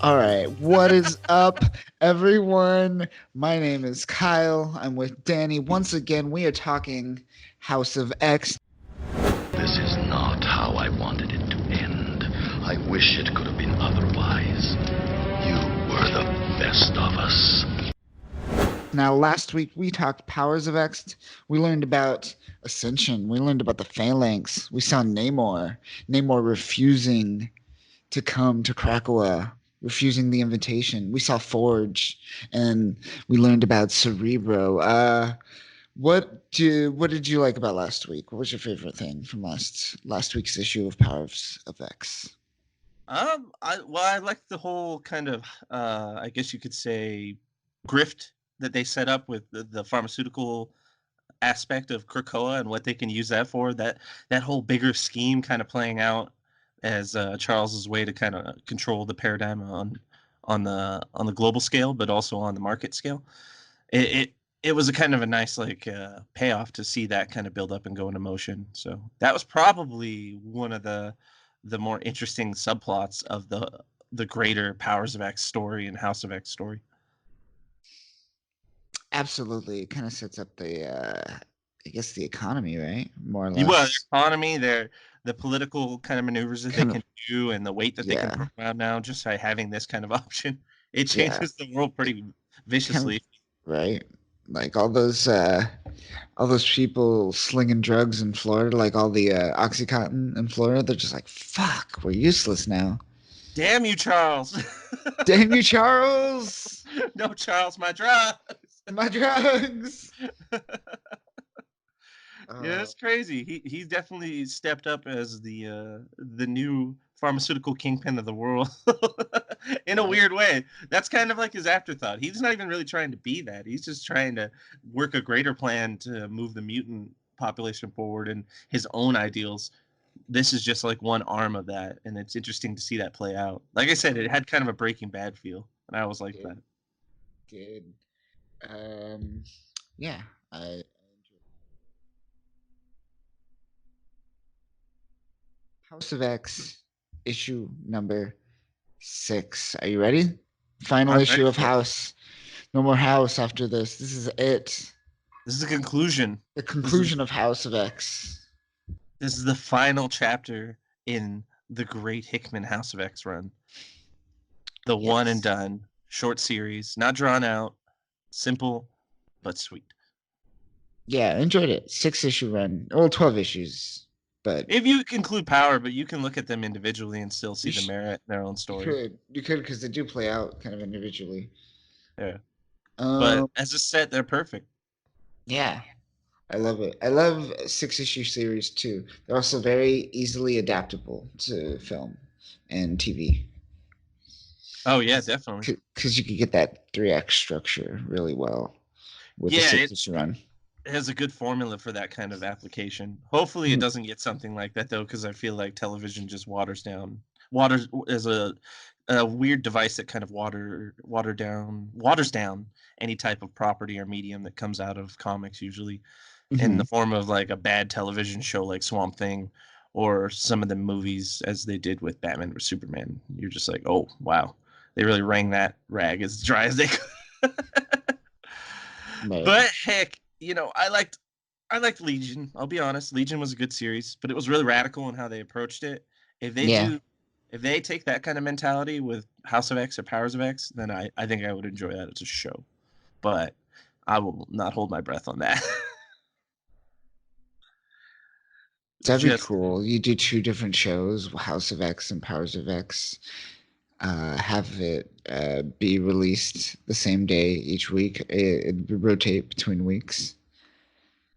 All right, what is up, everyone? My name is Kyle. I'm with Danny. Once again, we are talking House of X. This is not how I wanted it to end. I wish it could have been otherwise. You were the best of us. Now, last week we talked Powers of X. We learned about Ascension. We learned about the Phalanx. We saw Namor. Namor refusing to come to Krakoa, refusing the invitation. We saw Forge, and we learned about Cerebro. What did you like about last week? What was your favorite thing from last week's issue of Powers of X? I like the whole kind of I guess you could say grift that they set up with the pharmaceutical aspect of Krakoa and what they can use that for. That whole bigger scheme kind of playing out as Charles's way to kind of control the paradigm on the global scale, but also on the market scale. It was a kind of a nice payoff to see that kind of build up and go into motion. So that was probably one of the more interesting subplots of the greater Powers of X story and House of X story. Absolutely, it kind of sets up I guess the economy, right? More or Well, less. the economy, the political kind of maneuvers that they Kind of, can do, and the weight that they can yeah, throw around now, just by having this kind of option, it yeah, changes the world pretty kind of, viciously. right? Like all those people slinging drugs in Florida, like all the OxyContin in Florida, they're just like, fuck, we're useless now. Damn you, Charles! Damn you, Charles! No, Charles, my drugs. My drugs! Yeah, Uh, it's crazy. He's definitely stepped up as the new pharmaceutical kingpin of the world in a right? weird way. That's kind of like his afterthought. He's not even really trying to be that. He's just trying to work a greater plan to move the mutant population forward and his own ideals. This is just like one arm of that, and it's interesting to see that play out. Like I said, it had kind of a Breaking Bad feel, and I always liked Good, that. good. Um, yeah, I enjoyed House of X issue number 6. Are you ready? Final I'm ready issue of for it. House. No more House after this. This is it. This is the conclusion. The This is conclusion of House of X. This is the final chapter in the great Hickman House of X run. The one and Yes. done, short series, not drawn out, simple but sweet. Yeah, I enjoyed it. 6 issue run. Well, 12 issues, but If you include Power, but you can look at them individually and still see you, the merit in their own you story. could. You could because they do play out kind of individually. Yeah. But Um, as a set, they're perfect. yeah, I love it. I love 6 issue series too. They're also very easily adaptable to film and TV. Oh yeah, definitely. Because you could get that 3 act structure really well with the Yeah, six it issue run. has a good formula for that kind of application. Hopefully, it Mhm. doesn't get something like that though, because I feel like television just waters is a weird device that kind of waters down any type of property or medium that comes out of comics, usually in the Mhm. form of like a bad television show like Swamp Thing, or some of the movies as they did with Batman or Superman. You're just like, oh wow, they really wrang that rag as dry as they could. Right. But heck, I liked Legion. I'll be honest, Legion was a good series, but it was really radical in how they approached it. If they Yeah. do, if they take that kind of mentality with House of X or Powers of X, then I think I would enjoy that as a show. But I will not hold my breath on that. That'd be Just cool. You do 2 different shows, House of X and Powers of X. Have it be released the same day each week. It would rotate between weeks.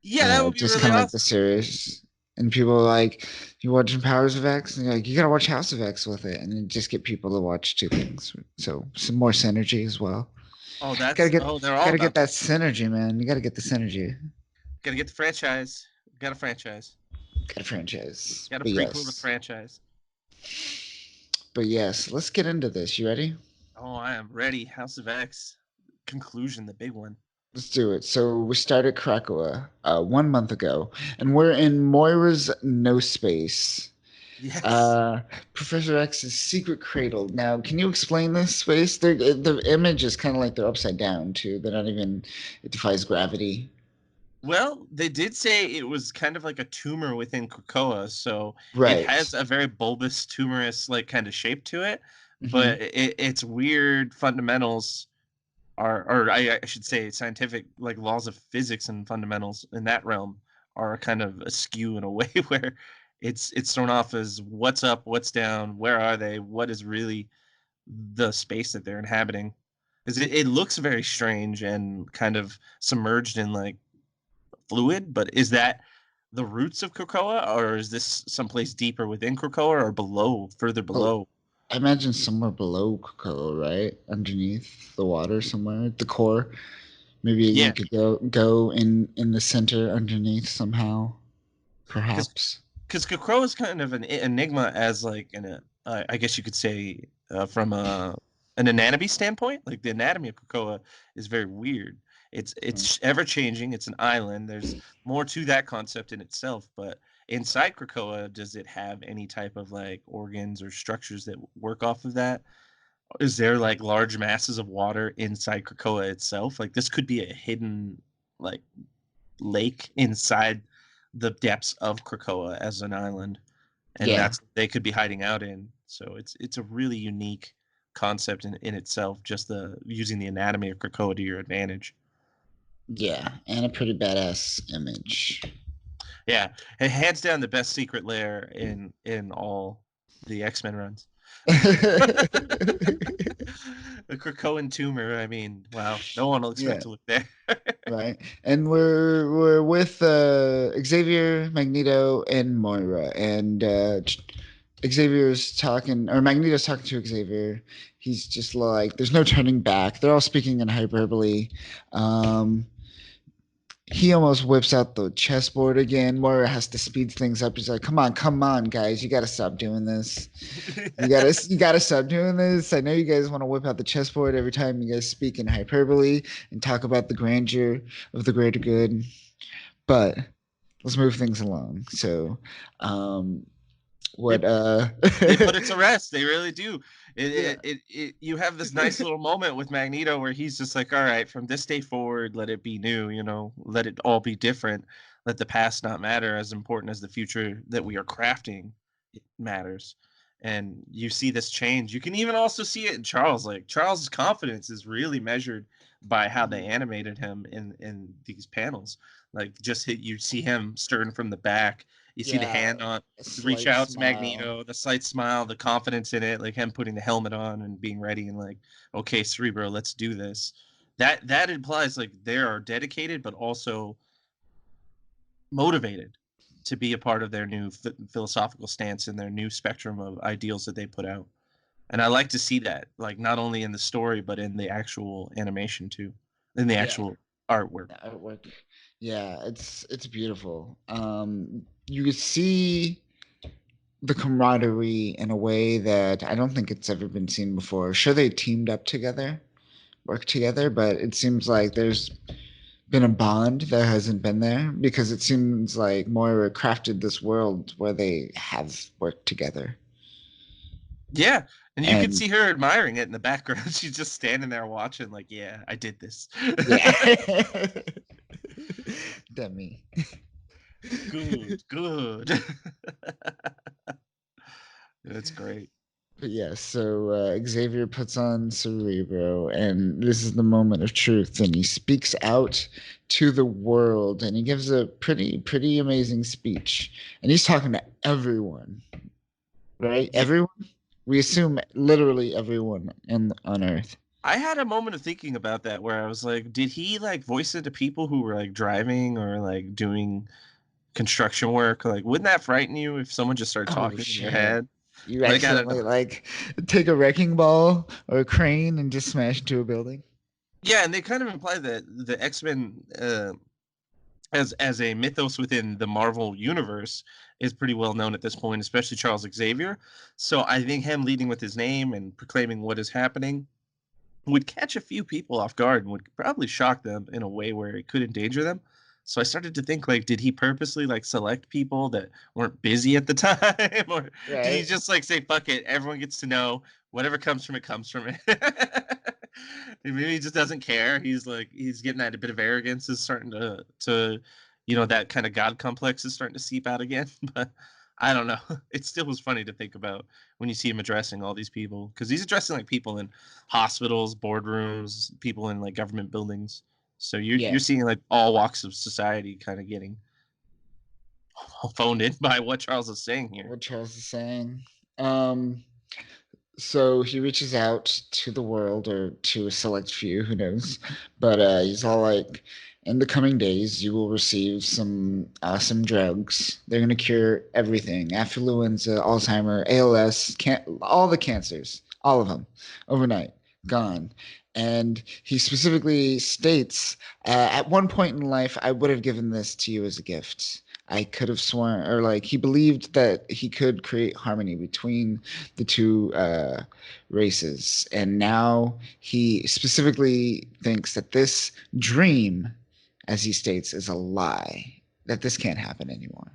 yeah, that would be Just really kind of like the awesome. series. And people are like, you watching Powers of X? And you're like, you gotta watch House of X with it. And then just get people to watch 2 things. So some more synergy as well. Gotta get They're all gotta get about that. that synergy, man. You gotta get the synergy. Gotta get the franchise. Got a franchise. Got a franchise. Got a But prequel to yes. franchise. But yes, let's get into this. You ready? Oh, I am ready. House of X. Conclusion, the big one. Let's do it. So we started Krakoa 1 month ago, and we're in Moira's no space. Yes. Uh, Professor X's secret cradle. Now, can you explain this space? The image is kind of like they're upside down too. They're not even. It defies gravity. Well, they did say it was kind of like a tumor within Krakoa, so it Right. has a very bulbous, tumorous like kind of shape to it, Hmm. but its weird fundamentals are, or I should say, scientific like laws of physics and fundamentals in that realm are kind of askew in a way where it's thrown off as what's up, what's down, where are they, what is really the space that they're inhabiting. Because it looks very strange and kind of submerged in like fluid, but is that the roots of Krakoa, or is this someplace deeper within Krakoa, or below, further Oh, below? I imagine somewhere below Cocoa, right? Underneath the water somewhere, the core. Maybe you Yeah, could go in the center underneath somehow, because perhaps. Krakoa is kind of an enigma as like I guess you could say from an anatomy standpoint. Like the anatomy of Krakoa is very weird. It's ever changing. It's an island. There's more to that concept in itself, but inside Krakoa, does it have any type of like organs or structures that work off of that? Is there like large masses of water inside Krakoa itself? Like this could be a hidden like lake inside the depths of Krakoa as an island, and Yeah, that's they could be hiding out in. So it's a really unique concept in itself. Just the using the anatomy of Krakoa to your advantage. yeah, and a pretty badass image. Yeah, hands down the best secret lair in all the X-Men runs. The Krakoan tumor. I mean, wow, no one will expect Yeah, to look there. right. And we're with Xavier, Magneto, and Moira, and Xavier's talking, or Magneto's talking to Xavier. He's just like, "There's no turning back." They're all speaking in hyperbole. Um, he almost whips out the chessboard again. Moira has to speed things up. He's like, come on, guys, you got to stop doing this. You gotta stop doing this. I know you guys want to whip out the chessboard every time you guys speak in hyperbole and talk about the grandeur of the greater good, but let's move things along. So, um, they what? They put it to rest. They really do. Yeah, You have this nice little moment with Magneto where he's just like, all right, from this day forward, let it be new, let it all be different. Let the past not matter as important as the future that we are crafting it matters. And you see this change. You can even also see it in Charles. Like Charles's confidence is really measured by how they animated him in these panels. Like just hit you see him stirring from the back. You see the yeah, hand on a reach slight out to smile. Magneto, the slight smile, the confidence in it, like him putting the helmet on and being ready and like, okay, Cerebro, let's do this. That implies like they are dedicated, but also motivated to be a part of their new philosophical stance and their new spectrum of ideals that they put out. And I like to see that, like not only in the story, but in the actual animation too, in the Yeah, actual artwork. the artwork. Yeah, it's beautiful. You could see the camaraderie in a way that I don't think it's ever been seen before. Sure, they teamed up together, worked together, but it seems like there's been a bond that hasn't been there because it seems like Moira crafted this world where they have worked together. Yeah, and you could And see her admiring it in the background. She's just standing there watching, like, yeah, I did this. yeah. Demi. Good, good. That's great. But yeah, so Xavier puts on Cerebro, and this is the moment of truth, and he speaks out to the world, and he gives a pretty amazing speech, and he's talking to everyone, right? Yeah, Everyone. We assume literally everyone in on Earth. I had a moment of thinking about that where I was like, did he like voice it to people who were like driving or like doing construction work? Like, wouldn't that frighten you if someone just started Oh talking in your shit! head? You Like, I don't know. accidentally like take a wrecking ball or a crane and just smash into a building. Yeah, and they kind of imply that the X-Men as a mythos within the Marvel universe is pretty well known at this point, especially Charles Xavier. So I think him leading with his name and proclaiming what is happening would catch a few people off guard and would probably shock them in a way where it could endanger them. So I started to think, like, did he purposely like select people that weren't busy at the time, or did he Right. just like say, "Fuck it, everyone gets to know whatever comes from it comes from it." Maybe he just doesn't care. He's like he's getting at a bit of arrogance is starting to that kind of god complex is starting to seep out again. But I don't know. It still was funny to think about when you see him addressing all these people because he's addressing like people in hospitals, boardrooms, people in like government buildings. So you're Yeah. seeing like all walks of society kind of getting phoned in by what Charles is saying here. What Charles is saying. Um, so he reaches out to the world or to a select few, who knows? But he's all like, in the coming days, you will receive some awesome drugs. They're going to cure everything: affluenza, Alzheimer, ALS, all the cancers, all of them, overnight, gone. And he specifically states, at one point in life, I would have given this to you as a gift. I could have sworn, or like he believed that he could create harmony between the two races. And now he specifically thinks that this dream, as he states, is a lie, that this can't happen anymore.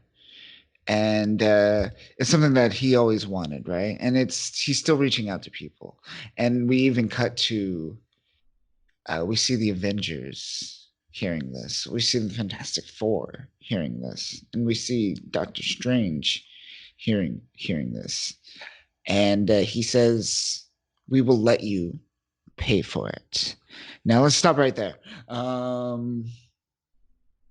And it's something that he always wanted, right? And he's still reaching out to people. And we even cut to we see the Avengers hearing this. We see the Fantastic Four hearing this, and we see Doctor Strange hearing this. And he says, "We will let you pay for it." Now let's stop right there.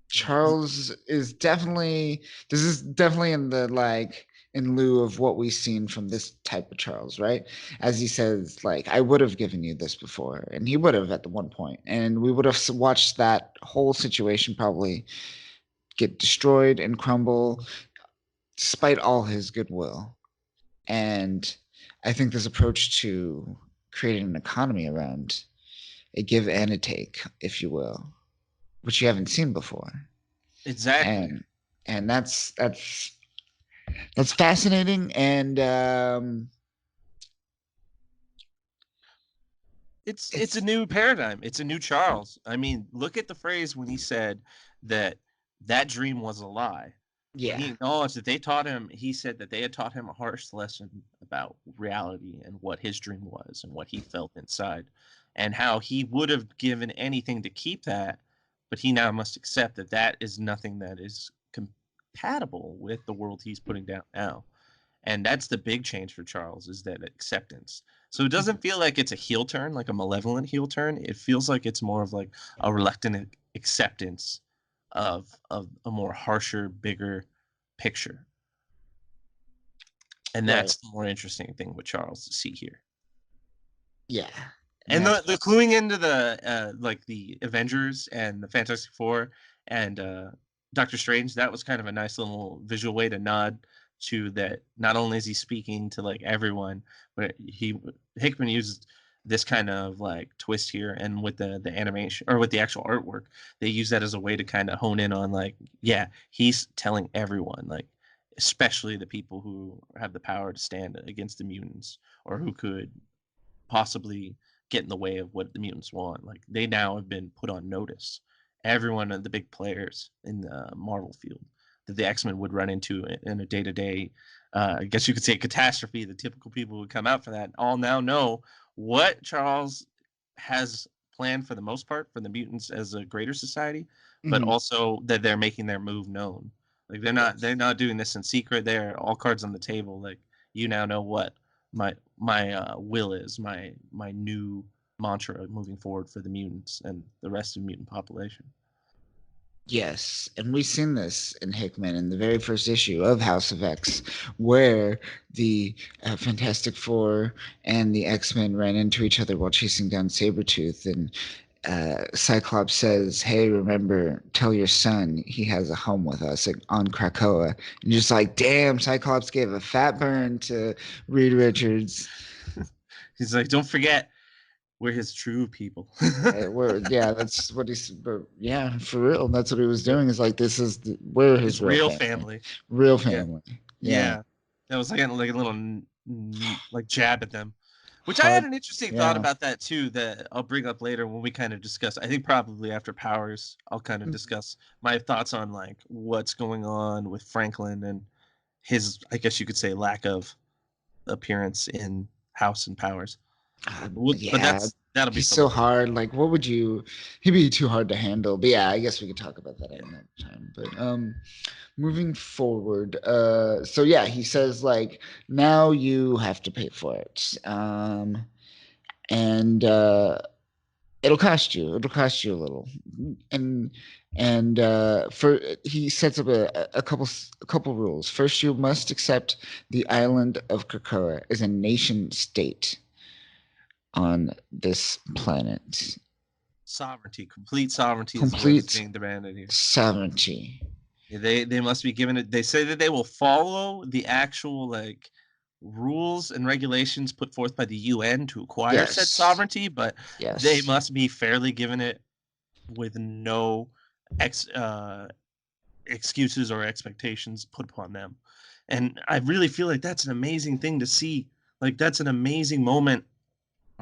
Charles is definitely this is definitely in the like in lieu of what we've seen from this type of Charles, right? As he says, like, I would have given you this before, and he would have at the one point, and we would have watched that whole situation probably get destroyed and crumble despite all his goodwill. And I think this approach to creating an economy around a give and a take, if you will, which you haven't seen before. Exactly. And that's fascinating. And It's a new paradigm. It's a new Charles. I mean, look at the phrase when he said that that dream was a lie. When he yeah, acknowledged that they taught him, he said that they had taught him a harsh lesson about reality and what his dream was and what he felt inside, and how he would have given anything to keep that, but he now must accept that that is nothing that is compatible with the world he's putting down now. And that's the big change for Charles is that acceptance. So it doesn't feel like it's a heel turn, like a malevolent heel turn. It feels like it's more of like a reluctant acceptance of a more harsher, bigger picture. And right, that's the more interesting thing with Charles to see here. yeah, and And that's the cluing into the like the Avengers and the Fantastic Four and Doctor Strange, that was kind of a nice little visual way to nod to that. Not only is he speaking to like everyone, but Hickman used this kind of like twist here, and with the animation or with the actual artwork, they use that as a way to kind of hone in on like, yeah, he's telling everyone, like especially the people who have the power to stand against the mutants or who could possibly get in the way of what the mutants want. Like they now have been put on notice. Everyone of the big players in the Marvel field that the X-Men would run into in a day-to-day, I guess you could say catastrophe. The typical people who come out for that all now know what Charles has planned for the most part for the mutants as a greater society, but mhm, also that they're making their move known. Like they're yes, not doing this in secret. They're all cards on the table. Like you now know what my will is my new mantra moving forward for the mutants and the rest of the mutant population. yes, and we've seen this in Hickman in the very first issue of House of X, where the Fantastic Four and the X-Men ran into each other while chasing down Sabertooth, and Cyclops says, "Hey, remember, tell your son he has a home with us on Krakoa." And just like, damn, Cyclops gave a fat burn to Reed Richards. He's like, don't forget, we're his true people. Yeah, that's what he's. But yeah, for real, that's what he was doing. Is like, we're his His real real family, family. real Yeah, family. Yeah, yeah. That was like a little like jab at them. Which I had hard. an interesting thought Yeah. about that too, that I'll bring up later when we kind of discuss. I think probably after Powers, I'll kind of discuss my thoughts on like what's going on with Franklin and his, I guess you could say, lack of appearance in House and Powers. But Yeah, that'll be he's for so later. hard. Like, what would you? He'd be too hard to handle. But yeah, I guess we could talk about that at Yeah. another time. But moving forward, so yeah, he says like now you have to pay for it, and it'll cost you. It'll cost you a little, and for he sets up a couple rules. First, you must accept the island of Krakoa as a nation state on this planet. Sovereignty, complete sovereignty is what is Complete being demanded here. sovereignty. Yeah, they must be given it. They say that they will follow the actual like rules and regulations put forth by the UN to acquire said Yes. sovereignty, but they Yes. must be fairly given it with no ex excuses or expectations put upon them. And I really feel like that's an amazing thing to see. Like that's an amazing moment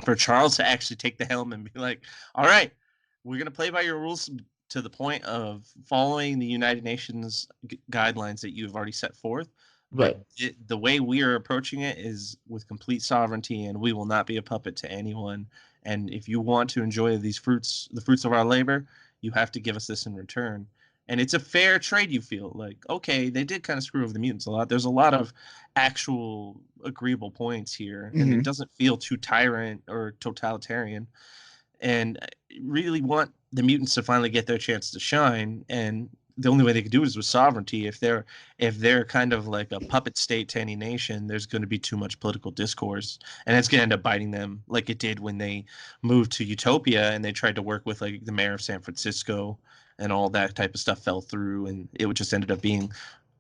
for Charles to actually take the helm and be like, "All right, we're gonna play by your rules to the point of following the United Nations guidelines that you have already set forth. But Right. the way we are approaching it is with complete sovereignty, and we will not be a puppet to anyone. And if you want to enjoy these fruits, the fruits of our labor, you have to give us this in return." And it's a fair trade. You feel like okay, they did kind of screw over the mutants a lot. There's a lot of actual agreeable points here, and it Hmm. doesn't feel too tyrant or totalitarian. And I really want the mutants to finally get their chance to shine. And the only way they could do it is with sovereignty. If they're kind of like a puppet state to any nation, there's going to be too much political discourse, and it's going to end up biting them, like it did when they moved to Utopia and they tried to work with like the mayor of San Francisco, and all that type of stuff fell through, and it would just ended up being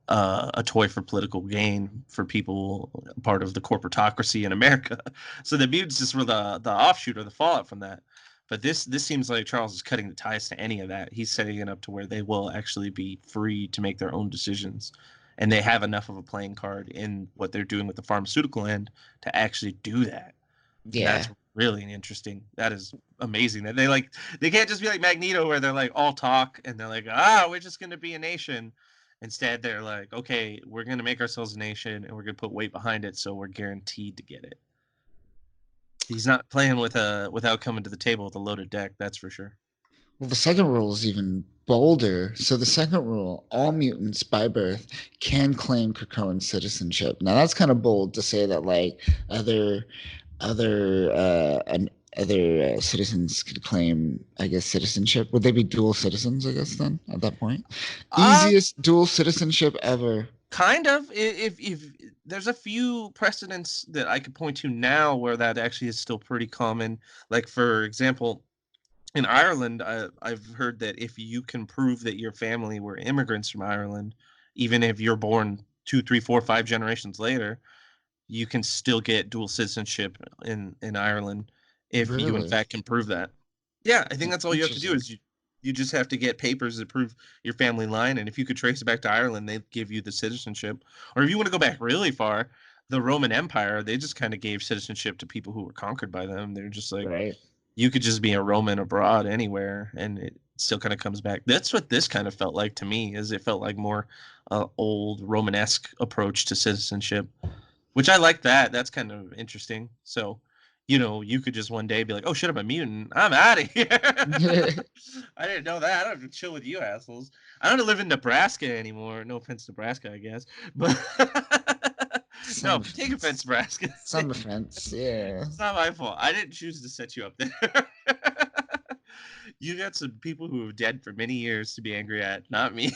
a toy for political gain for people part of the corporatocracy in America. So the mutants just were the offshoot or the fallout from that. But this seems like Charles is cutting the ties to any of that. He's setting it up to where they will actually be free to make their own decisions, and they have enough of a playing card in what they're doing with the pharmaceutical end to actually do that. And Yeah. that's really interesting. That is amazing that they can't just be like Magneto where they're like all talk and they're like, we're just gonna be a nation. Instead, they're like, okay, we're gonna make ourselves a nation and we're gonna put weight behind it, so we're guaranteed to get it. He's not playing with without coming to the table with a loaded deck, that's for sure. Well, the second rule is even bolder. So the second rule, all mutants by birth can claim Krakoan citizenship. Now that's kind of bold to say that like other other and other citizens could claim, I guess, citizenship. Would they be dual citizens? I guess then at that point, Uh easiest dual citizenship ever. kind of. If there's a few precedents that I could point to now where that actually is still pretty common. Like for example, in Ireland, I've heard that if you can prove that your family were immigrants from Ireland, even if you're born two, three, four, 5 generations later, you can still get dual citizenship in Ireland if you in Really fact can prove that. Yeah, I think that's all you have to do interesting. is you just have to get papers that prove your family line, and if you could trace it back to Ireland, they give you the citizenship. Or if you want to go back really far, the Roman Empire, they just kind of gave citizenship to people who were conquered by them. They're just like Right. you could just be a Roman abroad anywhere, and it still kind of comes back. That's what this kind of felt like to me. Is it felt like more old Romanesque approach to citizenship, which I like that. That's kind of interesting. So, you could just one day be like, "Oh shit, I'm a mutant. I'm out of here." I didn't know that. I don't have to chill with you assholes. I don't live in Nebraska anymore. No offense, Nebraska, I guess, but Some no, take offense. offense, Nebraska. Some offense. Yeah. It's not my fault. I didn't choose to set you up there. You got some people who have dead for many years to be angry at, not me.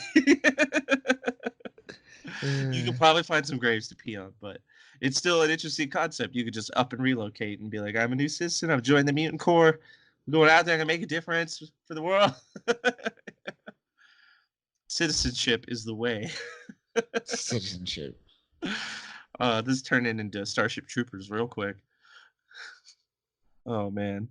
You could probably find some graves to pee on, but it's still an interesting concept. You could just up and relocate and be like, I'm a new citizen. I've joined the mutant corps. I'm going out there and make a difference for the world. Citizenship is the way. Citizenship. This turned into Starship Troopers real quick. Oh man.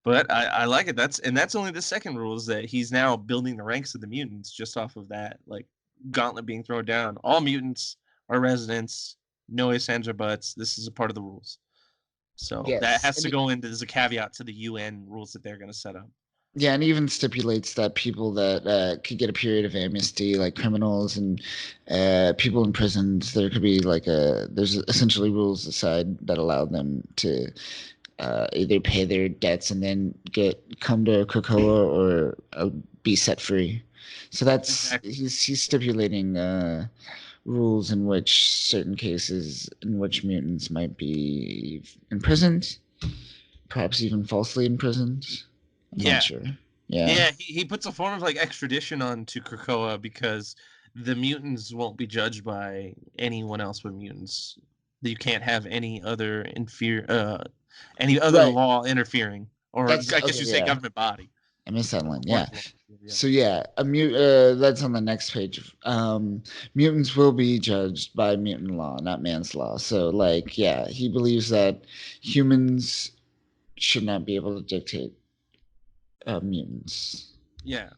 But I like it. That's only the second rule is that he's now building the ranks of the mutants just off of that like gauntlet being thrown down. All mutants are residents, no ifs, ands, or buts. This is a part of the rules. So that Yes, has to go into as a caveat to the UN rules that they're going to set up. yeah, and even stipulates that people that could get a period of amnesty, like criminals and people in prisons, there could be like there's essentially rules aside that allow them to either pay their debts and then come to Krakoa or be set free. So that's Exactly. he's stipulating rules in which certain cases in which mutants might be imprisoned, perhaps even falsely imprisoned. I'm not Yeah. sure. Yeah. Yeah, he puts a form of like extradition onto Krakoa because the mutants won't be judged by anyone else but mutants. You can't have any other Right. law interfering, or That's I guess okay. you say Yeah. government body I missed that or one. court Yeah. of law. Yeah. So yeah, that's on the next page. Mutants will be judged by mutant law, not man's law. So like, yeah, he believes that humans should not be able to dictate mutants Yeah.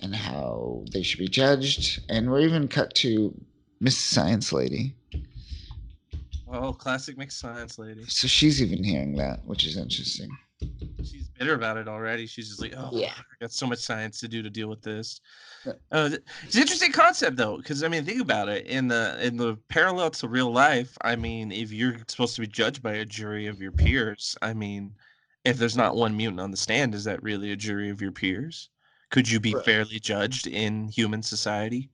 and how they should be judged. And we're even cut to Miss Science Lady. Oh, classic mixed science lady. So she's even hearing that, which is interesting. She's bitter about it already. She's just like, oh, Yeah. I got so much science to do to deal with this. It's an interesting concept though, because I mean, think about it. In the parallel to real life, I mean, if you're supposed to be judged by a jury of your peers, I mean, if there's not one mutant on the stand, is that really a jury of your peers? Could you be Right. fairly judged in human society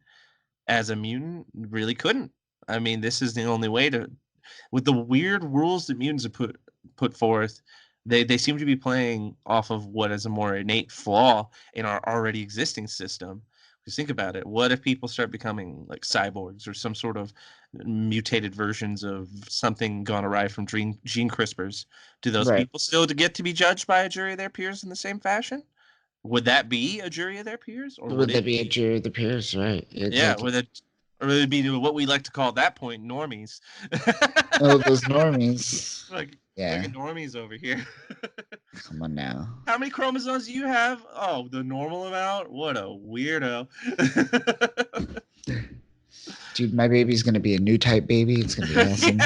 as a mutant? Really couldn't. I mean, this is the only way to, with the weird rules that mutants have put forth. They seem to be playing off of what is a more innate flaw in our already existing system. Because think about it, what if people start becoming like cyborgs or some sort of mutated versions of something gone awry from gene CRISPRs? Do those Right. people still get to be judged by a jury of their peers in the same fashion? Would that be a jury of their peers, or would Would that it be a be, jury of the peers? Right. yeah, Exactly. would it, or would it be what we like to call at that point normies? Oh, those normies. like Yeah. like normies over here. Come on now. How many chromosomes do you have? Oh, the normal amount? What a weirdo. Dude, my baby's gonna be a new type baby. It's gonna be awesome.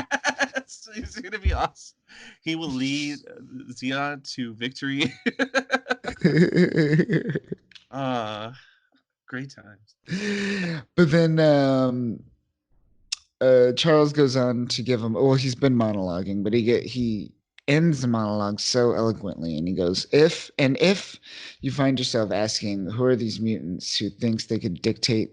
Yes, he's gonna be awesome. He will lead Xeon to victory. uh Great times. But then Charles goes on to give him. Well, he's been monologuing, but he ends the monologue so eloquently, and he goes, if you find yourself asking, who are these mutants who thinks they could dictate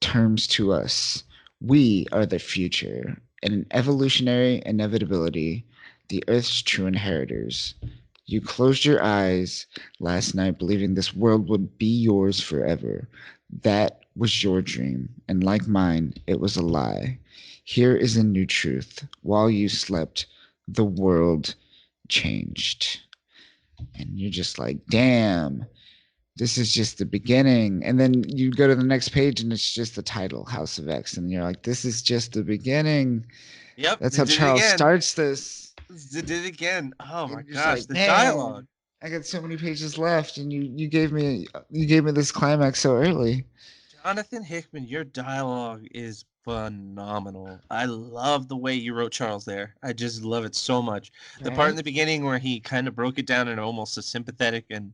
terms to us? We are the future, and an evolutionary inevitability, the Earth's true inheritors. You closed your eyes last night believing this world would be yours forever. That was your dream, and like mine, it was a lie. Here is a new truth. While you slept, the world changed. And you're just like, damn, this is just the beginning. And then you go to the next page and it's just the title, House of X. And you're like, this is just the beginning. Yep, That's they how did it Charles again. starts this. They did it again. Oh my And you're just gosh, like, the man, dialogue. I got so many pages left, and you gave me this climax so early. Jonathan Hickman, your dialogue is phenomenal. I love the way you wrote Charles there. I just love it so much. The part in Right? the beginning where he kind of broke it down in almost a sympathetic and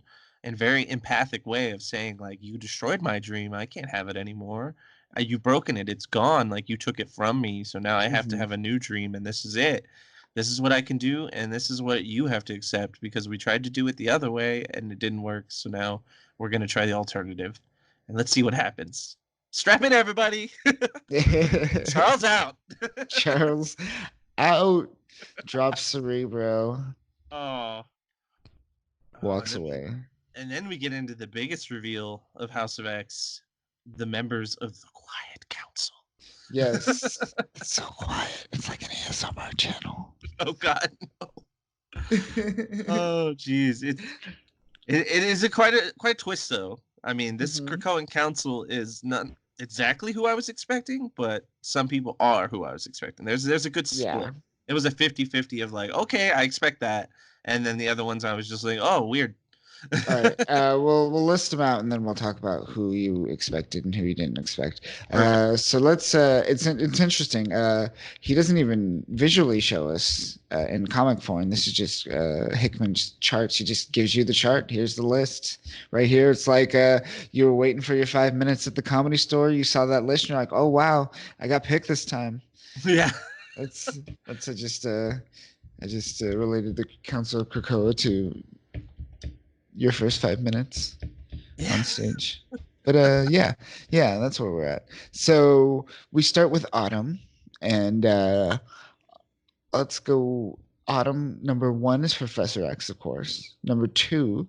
very empathic way of saying like, you destroyed my dream. I can't have it anymore. You've broken it. It's gone. Like you took it from me. So now I have to Mhm. have a new dream, and this is it. This is what I can do, and this is what you have to accept because we tried to do it the other way and it didn't work. So now we're gonna try the alternative, and let's see what happens. Strap in, everybody. Charles out. Charles out, drops Cerebro, Oh, walks and away. then we get into the biggest reveal of House of X, the members of the Quiet Council. Yes, it's so quiet. It's like an ASMR channel. Oh God, no. Oh geez, it is quite a twist though. I mean, this Mhm. Krakoan council is not exactly who I was expecting, but some people are who I was expecting. There's a good Yeah. split. It was a 50-50 of like, okay, I expect that, and then the other ones I was just like, oh, weird. All right. We'll list them out and then we'll talk about who you expected and who you didn't expect. Perfect. So let's. It's interesting. He doesn't even visually show us in comic form. This is just Hickman's charts. He just gives you the chart. Here's the list right here. It's like you were waiting for your 5 minutes at the comedy store. You saw that list and you're like, oh wow, I got picked this time. Yeah. That's just I just related the Council of Krakoa to your first 5 minutes Yeah. on stage. But yeah, that's where we're at. So we start with Autumn, and let's go. Autumn number one is Professor X, of course. Number two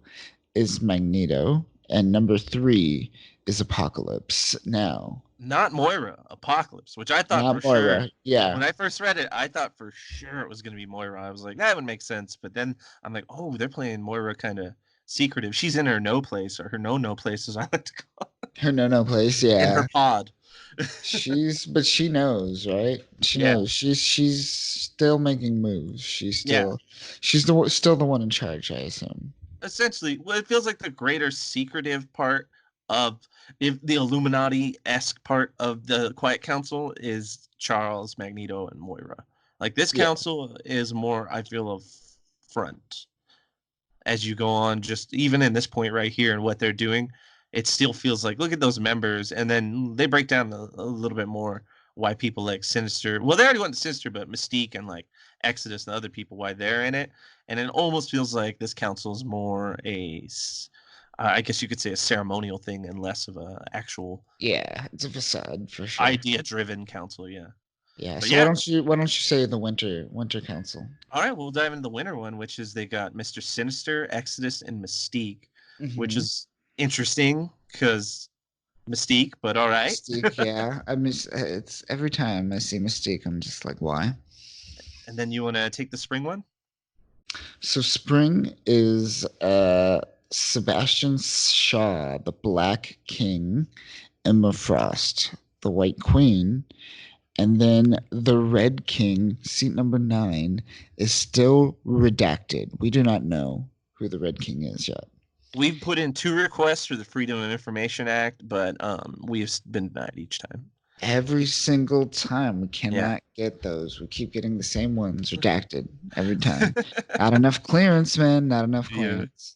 is Magneto, and number three is Apocalypse. Now, Not Moira, Apocalypse, which I thought for not sure. Moira. Yeah, When I first read it, I thought for sure it was going to be Moira. I was like, that would make sense. But then I'm like, oh, they're playing Moira kind of secretive. She's in her no place, or her no place, as I like to call her no place. it, in her Yeah, pod. but she knows, right? She Yeah. knows. She's still making moves. Yeah. Still the one in charge, I assume. Essentially, well, it feels like the greater secretive part of if the Illuminati-esque part of the Quiet Council is Charles, Magneto, and Moira. Like this Yeah. council is more, I feel, of front as you go on. Just even in this point right here and what they're doing, it still feels like look at those members, and then they break down a little bit more why people like Sinister. Well, they already went to Sinister, but Mystique and like Exodus and other people why they're in it, and it almost feels like this council is more I guess you could say a ceremonial thing and less of a actual Yeah, it's a facade for sure. idea-driven council. Yeah, Yeah. but So yeah. why don't you say the Winter Council? All right, we'll dive into the winter one, which is they got Mr. Sinister, Exodus, and Mystique, which Mm-hmm. is interesting because Mystique, but all right. Mystique, yeah. I miss it's every time I see Mystique, I'm just like, why? And then you want to take the spring one? So Spring is Sebastian Shaw, the Black King, Emma Frost, the White Queen, and then the Red King, seat number 9, is still redacted. We do not know who the Red King is yet. We've put in 2 requests for the Freedom of Information Act, but we've been denied each time. Every single time we Yeah. cannot get those. We keep getting the same ones redacted every time. Not enough clearance, man. Not enough Yeah. clearance.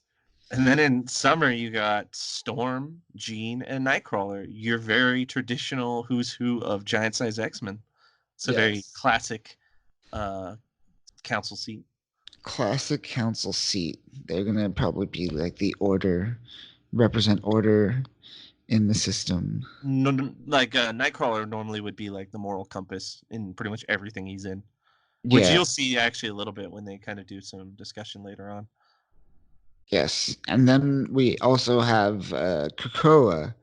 And then in summer, you got Storm, Jean, and Nightcrawler. Your very traditional who's who of giant size X-Men. It's a very Yes. classic council seat. Classic council seat. They're gonna probably be like the order, represent order in the system. No, like Nightcrawler normally would be like the moral compass in pretty much everything he's in, which Yeah. you'll see actually a little bit when they kind of do some discussion later on. Yes. And then we also have Krakoa,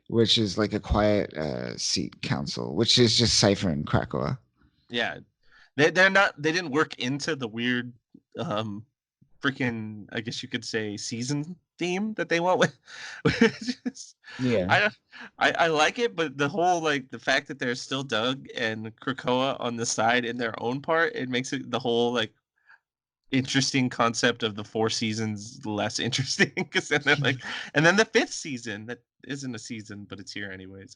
which is like a quiet seat council, which is just Cypher and Krakoa. Yeah, they're not. They didn't work into the weird, freaking. I guess you could say season theme that they went with. Yeah. I like it, but the whole like the fact that there's still Doug and Krakoa on the side in their own part, it makes it the whole like interesting concept of the 4 seasons less interesting because then they're like, and then the 5th season that isn't a season but it's here anyways.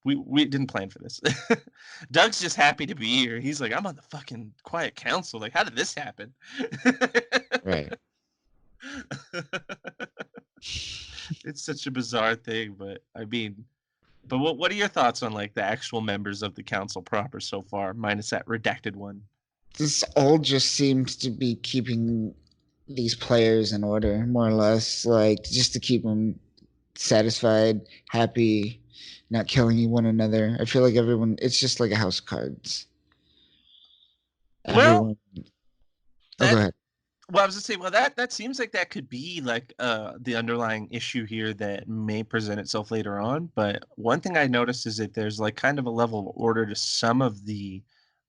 We didn't plan for this. Doug's just happy to be here. He's like, I'm on the fucking Quiet Council. Like, how did this happen? Right. It's such a bizarre thing, but I mean, but what are your thoughts on like the actual members of the council proper so far, minus that redacted one? This all just seems to be keeping these players in order, more or less, like just to keep them satisfied, happy, not killing one another. I feel like everyone, it's just like a house of cards. Well, Everyone. Oh, go ahead. Well, I was gonna say, well, that seems like that could be like the underlying issue here that may present itself later on. But one thing I noticed is that there's like kind of a level of order to some of the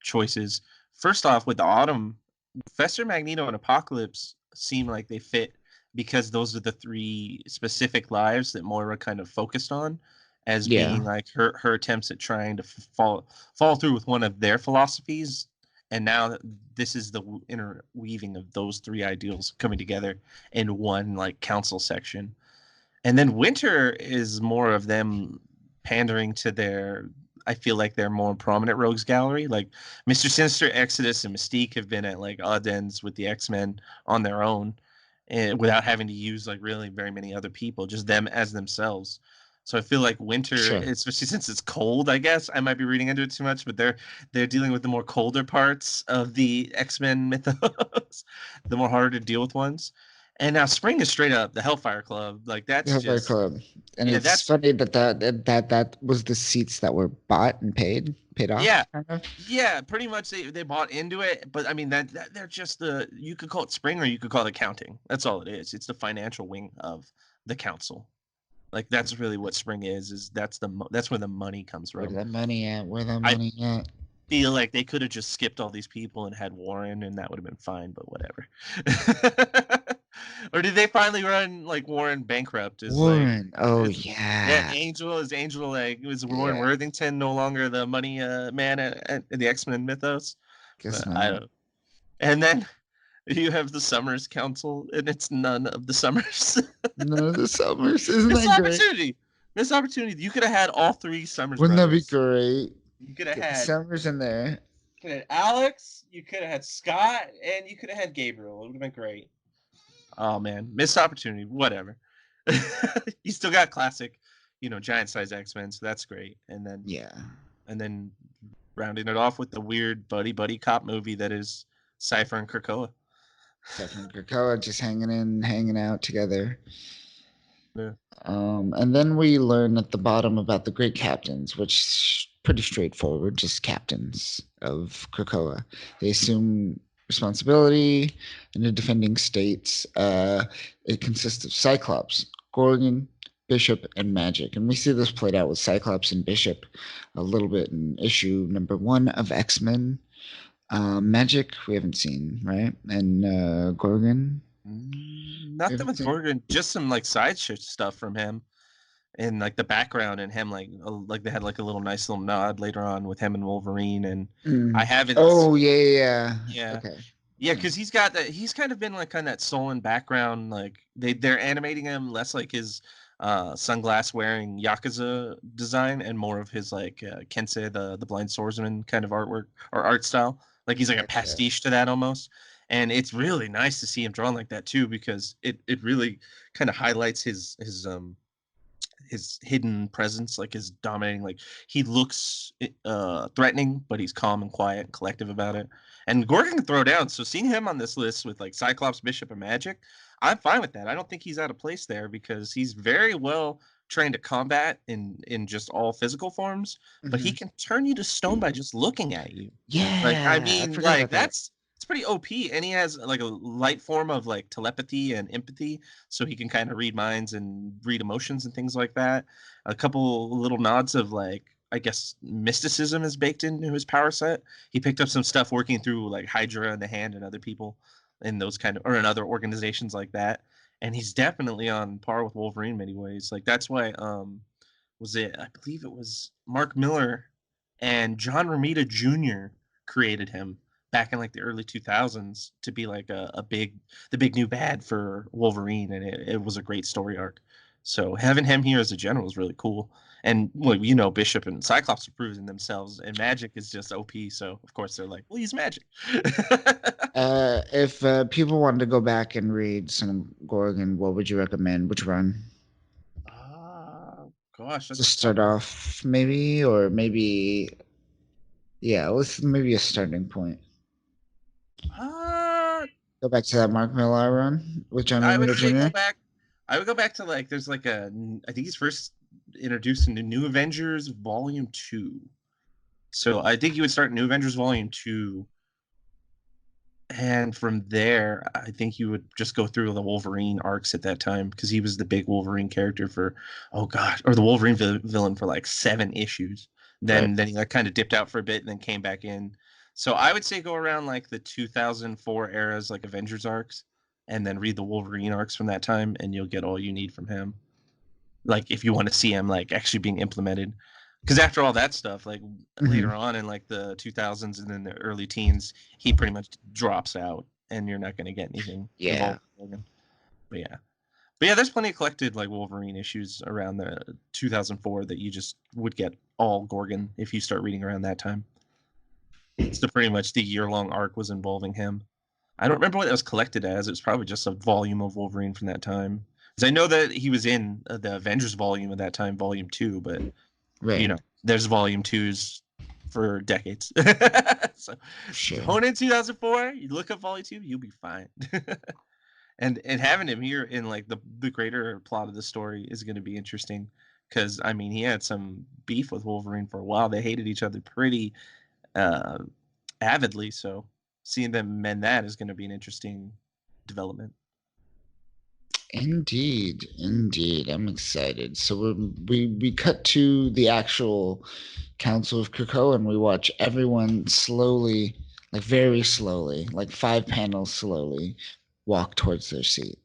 choices. First off, with Autumn, Professor Magneto and Apocalypse seem like they fit because those are the 3 specific lives that Moira kind of focused on as Yeah. being like her attempts at trying to fall through with one of their philosophies and now this is the interweaving of those three ideals coming together in one like council section. And then Winter is more of them pandering to their, I feel like they're more prominent rogues gallery. Like Mr. Sinister, Exodus, and Mystique have been at like odd ends with the X-Men on their own, and without having to use like really very many other people, just them as themselves. So I feel like Winter, Sure. especially since it's cold, I guess I might be reading into it too much, but they're dealing with the more colder parts of the X-Men mythos, the more harder to deal with ones. And now Spring is straight up the Hellfire Club. Like that's Hellfire just Club. And yeah, it's that's funny that was the seats that were bought and paid yeah, off, kind of. yeah. Pretty much they bought into it, but I mean that they're just the, you could call it Spring or you could call it accounting. That's all it is. It's the financial wing of the council. Like that's really what Spring is. That's where the money comes Where from. that money at? Where that I money at? feel like they could have just skipped all these people and had Warren, and that would have been fine. But whatever. Or did they finally run like Warren bankrupt? Is like, Warren. Oh is yeah, yeah. Angel like, was Warren Yeah. Worthington no longer the money man at the X-Men mythos? Guess I not. don't. And then you have the Summers Council, and it's none of the Summers. None of the Summers. Isn't Missed that great? opportunity. Missed opportunity. You could have had all three Summers Wouldn't that be brothers. great? You could have Get the had Summers in there. Alex. You could have had Scott, and you could have had Gabriel. It would have been great. Oh man, missed opportunity. Whatever. You still got classic, giant size X-Men, so that's great. Yeah. And then rounding it off with the weird buddy cop movie that is Cypher and Krakoa. Cypher and Krakoa just hanging out together. Yeah. And then we learn at the bottom about the great captains, which pretty straightforward, just captains of Krakoa. They assume responsibility in the defending states. It consists of Cyclops, Gorgon, Bishop, and Magic. And we see this played out with Cyclops and Bishop a little bit in issue number 1 of X-Men. Magic, we haven't seen, right? And Gorgon. Nothing with Gorgon, just some like side stuff from him, and like the background and him like they had like a nice little nod later on with him and Wolverine, and I haven't. Oh yeah. Okay. Yeah, because he's kind of been like kind of that sullen background. Like they're animating him less like his sunglass wearing Yakuza design and more of his like Kensei, the blind swordsman kind of artwork or art style. Like he's like a pastiche to that almost. And it's really nice to see him drawn like that too, because it really kind of highlights his hidden presence, like his dominating, like he looks threatening, but he's calm and quiet and collective about it. And Gorgon can throw down, so seeing him on this list with like Cyclops, Bishop, and Magic, I'm fine with that. I don't think he's out of place there because he's very well trained to combat in just all physical forms, but he can turn you to stone by just looking at you. Yeah. Like I mean, like that. it's pretty OP, and he has like a light form of like telepathy and empathy, so he can kind of read minds and read emotions and things like that. A couple little nods of like, I guess, mysticism is baked into his power set. He picked up some stuff working through like Hydra and the Hand and other people in those kind of, or in other organizations like that. And he's definitely on par with Wolverine in many ways. Like that's why I believe it was Mark Miller and John Romita Jr. created him back in like the early 2000s to be like the big new bad for Wolverine, and it was a great story arc. So having him here as a general is really cool. And well, Bishop and Cyclops are proving themselves, and Magic is just OP. So of course they're like, well, he's Magic. If people wanted to go back and read some Gorgon, what would you recommend? Which run? Gosh, to start off, maybe, or maybe, yeah, let's maybe a starting point. Go back to that Mark Millar run with John Romita Jr. I would go back to like, there's like I think he's first introduced into New Avengers Volume 2. So I think you would start New Avengers Volume 2. And from there, I think you would just go through the Wolverine arcs at that time, because he was the big Wolverine character for, or the Wolverine villain for like 7 issues. Then he like kind of dipped out for a bit and then came back in. So I would say go around like the 2004 eras, like Avengers arcs, and then read the Wolverine arcs from that time, and you'll get all you need from him. Like if you want to see him like actually being implemented. Because after all that stuff, like Mhm. later on in like the 2000s and then the early teens, he pretty much drops out, and you're not going to get anything Yeah. involved with Logan. But yeah, there's plenty of collected like Wolverine issues around the 2004 that you just would get all Gorgon if you start reading around that time. So pretty much the year-long arc was involving him. I don't remember what it was collected as. It was probably just a volume of Wolverine from that time. Because I know that he was in the Avengers volume at that time, Volume 2, but Right. there's Volume 2s for decades. So Sure. Conan 2004, you look up Volume 2, you'll be fine. And having him here in like the greater plot of the story is going to be interesting because I mean he had some beef with Wolverine for a while. They hated each other pretty uh, avidly, so seeing them mend that is going to be an interesting development. Indeed, indeed. I'm excited. So we cut to the actual Council of Krakoa and we watch everyone slowly, like very slowly, like 5 panels slowly, walk towards their seat.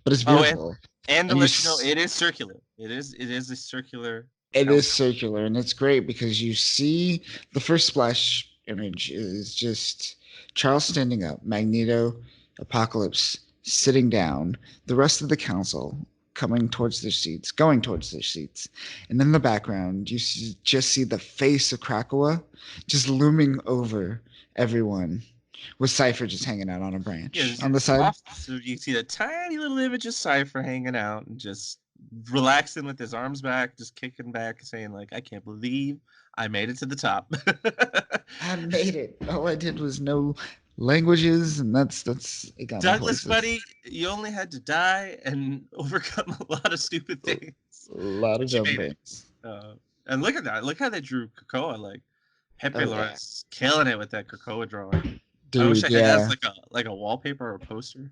But it's Oh, beautiful. and to And you let you know, it is circular. It is a circular it is council. circular and it's great because you see the first splash image is just Charles standing up, Magneto, Apocalypse sitting down, the rest of the council coming towards their seats, going towards their seats. And in the background, just see the face of Krakoa just looming over everyone with Cypher just hanging out on a Yeah, branch just on the side. off. So you see a tiny little image of Cypher hanging out and just relaxing with his arms back, just kicking back, saying like, "I can't believe I made it to the top." I made it. All I did was know languages, and that's it got me Douglas, places. buddy, you only had to die and overcome a lot of stupid A things, lot of but you dumb made it. things. And look at that! Look how they drew Krakoa. Like Pepe Oh yeah, Lawrence killing it with that Krakoa drawing. I wish dude. I had that as Yeah, like a wallpaper or a poster.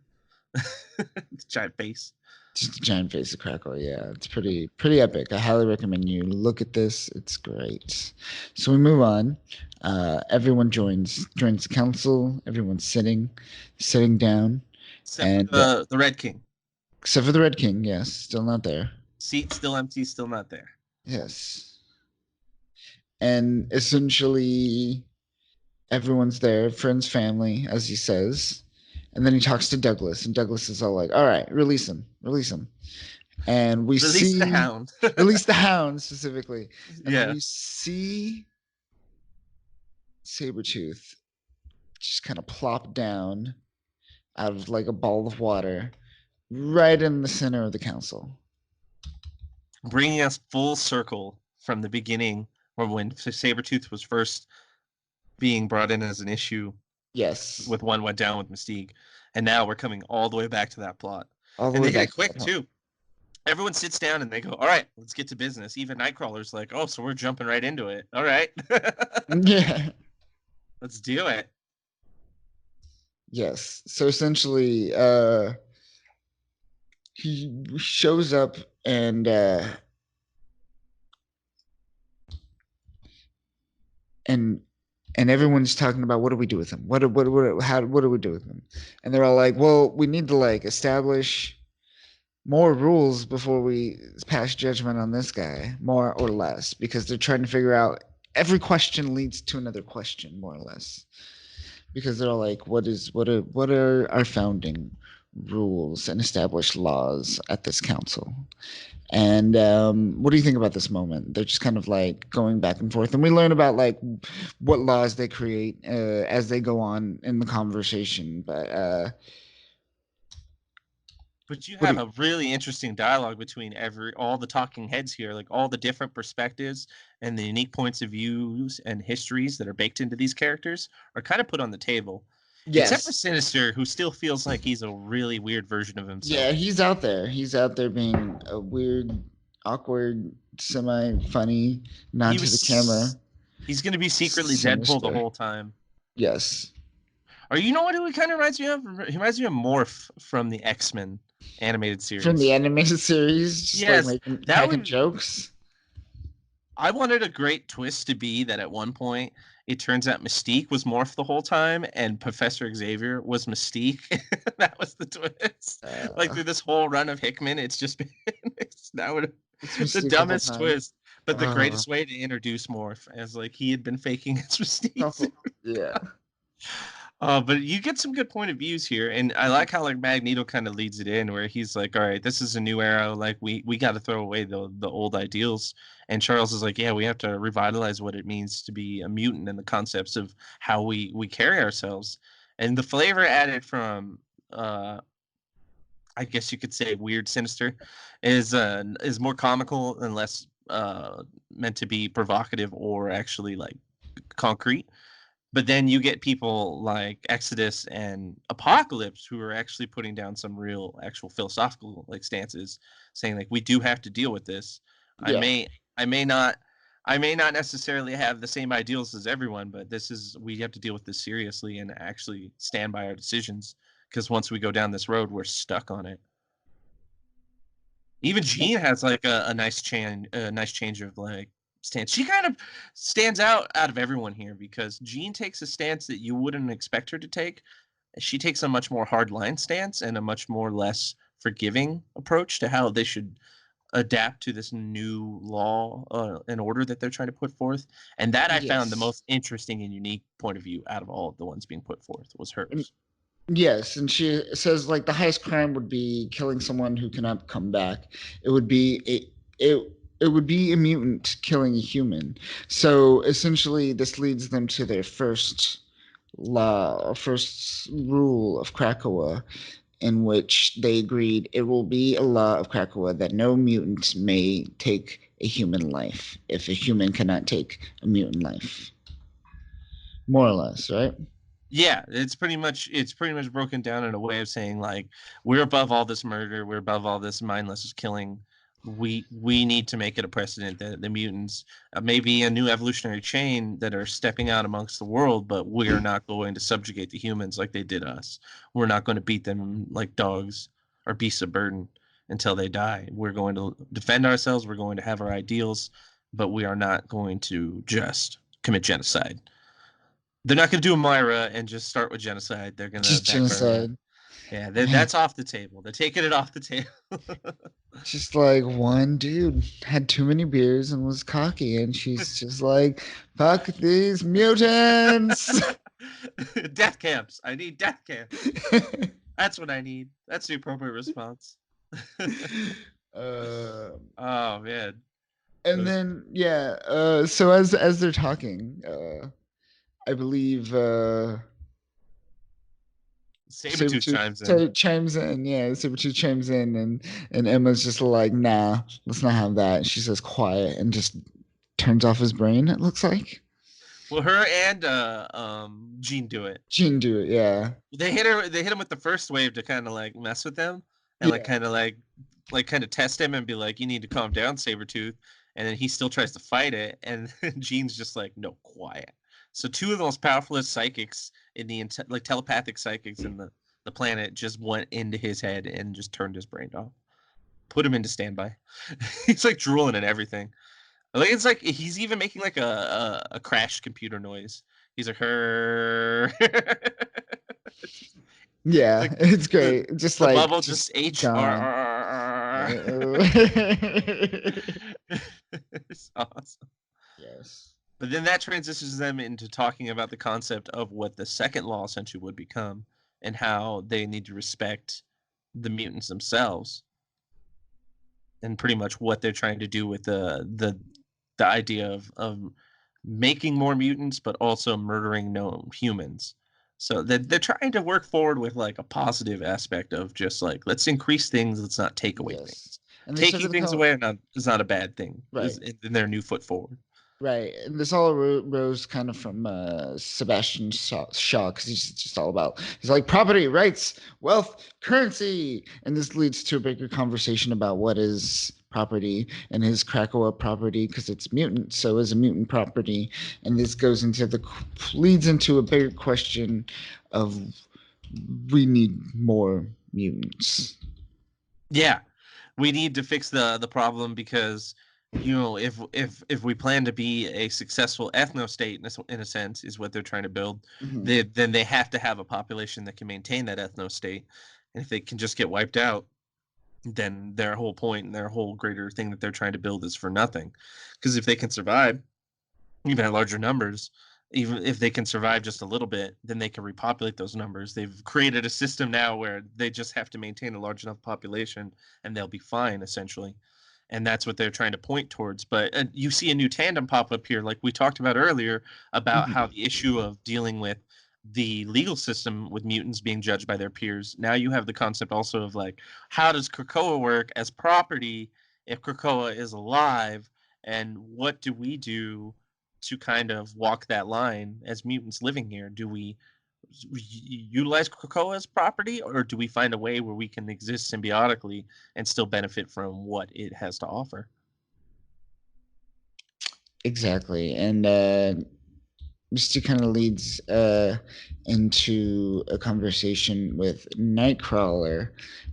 Giant face. just a giant face of Krakow. Yeah, it's pretty epic. I highly recommend you look at this. It's great. So we move on. Everyone joins the council. Everyone's sitting down, Except for and the Red King. except for the Red King. Yes, still not there. Seat still empty, still not there. Yes, and essentially everyone's there, friends, family, as he says. And then he talks to Douglas, and Douglas is all like, "All right, release him." And we Release the see, Hound. release the Hound specifically, and then Yeah. we see Sabertooth just kind of plop down out of like a ball of water, right in the center of the council. Bringing us full circle from the beginning, or when Sabertooth was first being brought in as an issue Yes, with One Went Down with Mystique. And now we're coming all the way back to that plot. all the And way they did back it to quick that point. too. Everyone sits down and they go, "All right, let's get to business." Even Nightcrawler's like, "Oh, so we're jumping right into it. All right." Yeah. Let's do it. Yes. So essentially, he shows up and and and everyone's talking about what do we do with him? What do we do with him? And they're all like, well, we need to like establish more rules before we pass judgment on this guy, more or less, because they're trying to figure out every question leads to another question, more or less. Because they're all like, what are our founding rules and established laws at this council? And what do you think about this moment? They're just kind of like going back and forth, and we learn about like what laws they create as they go on in the conversation. But But you what do have you, a really interesting dialogue between all the talking heads here, like all the different perspectives and the unique points of views and histories that are baked into these characters are kind of put on the table. Except for yes, Sinister, who still feels like he's a really weird version of himself. yeah, he's out there. He's out there being a weird, awkward, semi-funny, He nod to the camera, was he's going to be secretly Deadpool the sinister. whole time. Yes, Or you know what he kind of reminds me of? He reminds me of Morph from the X-Men animated from the series. animated series, just like Yes, making that cracking would jokes. I wanted a great twist to be that at one point it turns out Mystique was Morph the whole time and Professor Xavier was Mystique. That was the twist. Like Uh, through this whole run of Hickman, it's just been it's now it's the Mystique the whole dumbest time. twist. But the Uh, greatest way to introduce Morph as like he had been faking his mistakes. yeah. But you get some good point of views here, and I like how like Magneto kind of leads it in, where he's like, "All right, this is a new era. Like we got to throw away the old ideals." And Charles is like, "Yeah, we have to revitalize what it means to be a mutant and the concepts of how we carry ourselves." And the flavor added from, I guess you could say, weird, sinister, is more comical and less meant to be provocative or actually like concrete. But then you get people like Exodus and Apocalypse who are actually putting down some real, actual philosophical like stances, saying like we do have to deal with this. I Yeah. may, I may not, I may not necessarily have the same ideals as everyone, but this is we have to deal with this seriously and actually stand by our decisions. Because once we go down this road, we're stuck on it. Even Jean has like a nice change of like stance. She kind of stands out of everyone here because Jean takes a stance that you wouldn't expect her to take. She takes a much more hard line stance and a much more less forgiving approach to how they should adapt to this new law and order that they're trying to put forth. And that I found the Yes. most interesting and unique point of view out of all of the ones being put forth was And hers. yes, and she says like the highest crime would be killing someone who cannot come back. It would be it would be a mutant killing a human. So essentially, this leads them to their first law, first rule of Krakoa, in which they agreed it will be a law of Krakoa that no mutant may take a human life if a human cannot take a mutant life. More or less, right? Yeah, it's pretty much broken down in a way of saying like we're above all this murder, we're above all this mindless killing. We need to make it a precedent that the mutants may be a new evolutionary chain that are stepping out amongst the world, but we're not going to subjugate the humans like they did us. We're not going to beat them like dogs or beasts of burden until they die. We're going to defend ourselves. We're going to have our ideals, but we are not going to just commit genocide. They're not going to do a Myra and just start with genocide. They're going to Just backburn that. genocide. Yeah, Man, that's off the table. They're taking it off the table. just like one dude had too many beers and was cocky, and she's just like, fuck these mutants. Death camps. I need death camps. That's what I need. That's the appropriate response. uh, Oh man, and those then yeah, so as they're talking, I believe Sabertooth Sabertooth chimes in. chimes in. Yeah, Sabertooth chimes in, and Emma's just like, nah, let's not have that. She says quiet and just turns off his brain. It looks like Well, her and Jean do it. Jean do it. Yeah, They hit her. They hit him with the first wave to kind of like mess with them and like yeah, kind of like kind of test him and be like, "You need to calm down, Sabretooth." And then he still tries to fight it, and Jean's just like, "No, quiet." So two of the most powerful psychics in the like telepathic psychics in the planet just went into his head and just turned his brain off, put him into standby. He's like drooling and everything. Like it's like he's even making like a crashed computer noise. He's like her. yeah. Like It's the great. Just the like bubble just just H R gone. R R. It's awesome. Yes. But then that transitions them into talking about the concept of what the second law essentially would become and how they need to respect the mutants themselves and pretty much what they're trying to do with the idea of making more mutants but also murdering no humans. So they're trying to work forward with like a positive aspect of just like let's increase things, let's not take away Yes. things. And they Taking started to things come away is not a bad thing. Is right. in their new foot forward. Right, and this all rose kind of from Sebastian Shaw because he's just all about he's like property, rights, wealth, currency, and this leads to a bigger conversation about what is property and his Krakoa property because it's mutant, so is a mutant property, and this goes into the leads into a bigger question of we need more mutants. Yeah, we need to fix the problem because if we plan to be a successful ethno state in a sense is what they're trying to build, Mhm. then they have to have a population that can maintain that ethno state. And if they can just get wiped out, then their whole point and their whole greater thing that they're trying to build is for nothing. Because if they can survive, even at larger numbers, even if they can survive just a little bit, then they can repopulate those numbers. They've created a system now where they just have to maintain a large enough population and they'll be fine, essentially. And that's what they're trying to point towards. But you see a new tandem pop up here, like we talked about earlier, about how Mhm. the issue of dealing with the legal system with mutants being judged by their peers. Now you have the concept also of like, how does Krakoa work as property if Krakoa is alive? And what do we do to kind of walk that line as mutants living here? Do we utilize Krakoa as property, or do we find a way where we can exist symbiotically and still benefit from what it has to offer? Exactly. And Misty kind of leads into a conversation with Nightcrawler,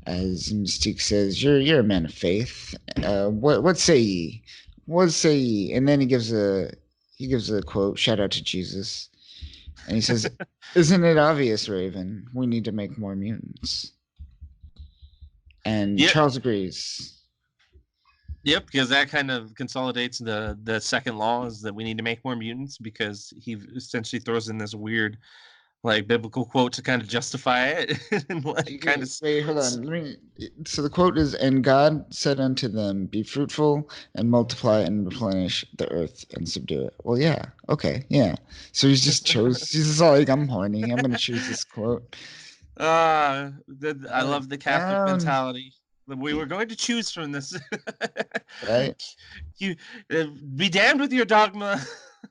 as Mystique says, "You're a man of faith. What say ye? What say ye?" And then he gives a quote. Shout out to Jesus, and he says, "Isn't it obvious, Raven? We need to make more mutants." And Yep, Charles agrees. yep, because that kind of consolidates the second law is that we need to make more mutants because he essentially throws in this weird like biblical quote to kind of justify it and like kind of Wait, hold on. So the quote is, "And God said unto them, Be fruitful and multiply and replenish the earth and subdue it." Well, yeah, okay, yeah. So he's just chose. He's just like, "I'm horny. I'm gonna choose this quote." I love the Catholic Down, mentality. We were going to choose from this. right? you be damned with your dogma.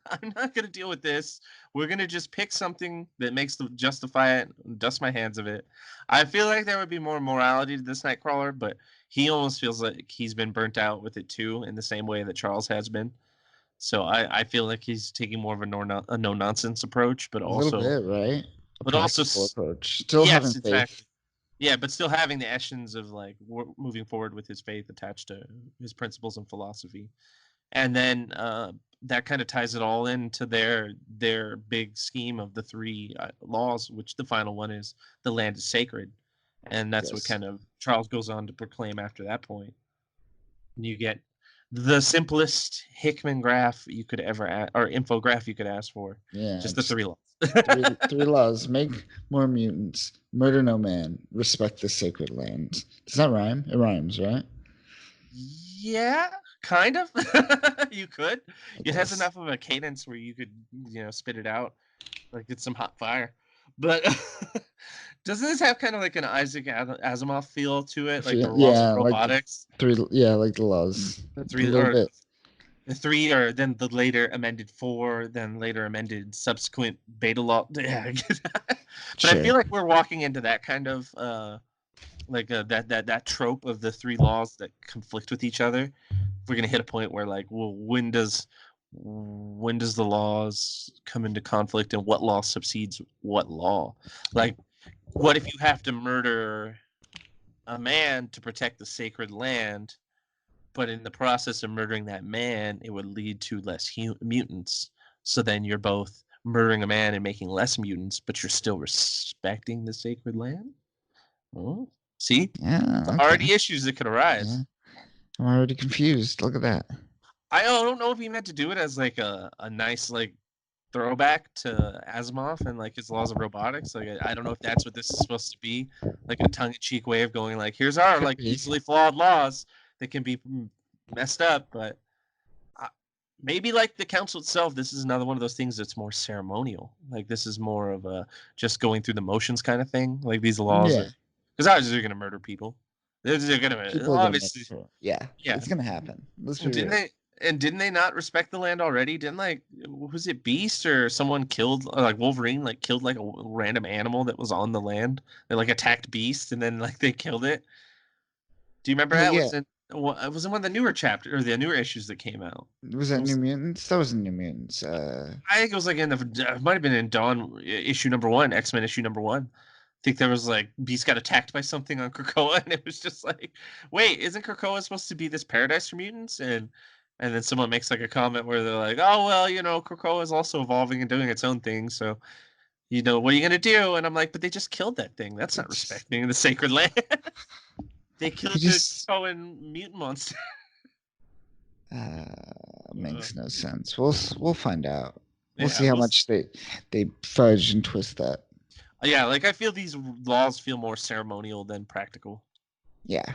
I'm not going to deal with this. We're going to just pick something that makes the justify it, dust my hands of it. I feel like there would be more morality to this Nightcrawler, but he almost feels like he's been burnt out with it too, in the same way that Charles has been. So I feel like he's taking more of a no nonsense approach, A little bit, right? A but also practical approach. Still having yes, faith. exactly. Yeah, but still having the essence of like moving forward with his faith attached to his principles and philosophy, and then that kind of ties it all into their big scheme of the three laws, which the final one is the land is sacred, and that's what Yes. kind of Charles goes on to proclaim after that point. And you get the simplest Hickman graph you could ever or infograph you could ask for, Yeah. just the three Just laws. three laws: make more mutants, murder no man, respect the sacred land. Does that rhyme? It rhymes, right? Yeah, kind of. You could. It It has does. enough of a cadence where you could, spit it out like it's some hot fire. But doesn't this have kind of like an Isaac Asimov feel to it, like the laws of Yeah, like the robotics? three. Yeah, like the laws. The A three little or bit. the three, or then the later amended four, then later amended subsequent beta law. Yeah, but I Sure. feel like we're walking into that kind of like that trope of the three laws that conflict with each other. We're gonna hit a point where like, well, when does the laws come into conflict and what law subsedes what law? Like, what if you have to murder a man to protect the sacred land, but in the process of murdering that man, it would lead to less mutants? So then you're both murdering a man and making less mutants, but you're still respecting the sacred land. Oh, see, Yeah. the Okay. already issues that could Yeah. arise. I'm already confused. Look at that. I don't know if he meant to do it as like a nice like throwback to Asimov and like his laws of robotics. Like I don't know if that's what this is supposed to be, like a tongue-in-cheek way of going like, here's our Could like be. easily flawed laws that can be messed up, but uh, maybe like the council itself, this is another one of those things that's more ceremonial. Like this is more of a just going through the motions kind of thing. Like these laws Yeah. are because obviously they're gonna murder people. They're gonna People are gonna make obviously sure. Yeah, yeah. it's gonna happen. Let's be Didn't real. they? And didn't they not respect the land already? Didn't like was it Beast or someone killed or like Wolverine like killed like a random animal that was on the land? They like attacked Beast and then like they killed it. Do you remember Oh that? yeah. It was in one of the newer chapters or the newer issues that came out. Was It that New was, Mutants? That wasn't New Mutants. I think it was like in the it might have been in Dawn issue number one, X-Men issue number one. I think there was like Beast got attacked by something on Krakoa, and it was just like, wait, isn't Krakoa supposed to be this paradise for mutants? And then someone makes like a comment where they're like, oh well, Krakoa is also evolving and doing its own thing, so what are you gonna do? And I'm like, but they just killed that thing. That's not it's respecting the sacred land. They killed He the just Krakoan mutant monster. makes no sense. We'll find out. We'll Yeah, see how much they fudge and twist that. yeah, like I feel these laws feel more ceremonial than practical, Yeah.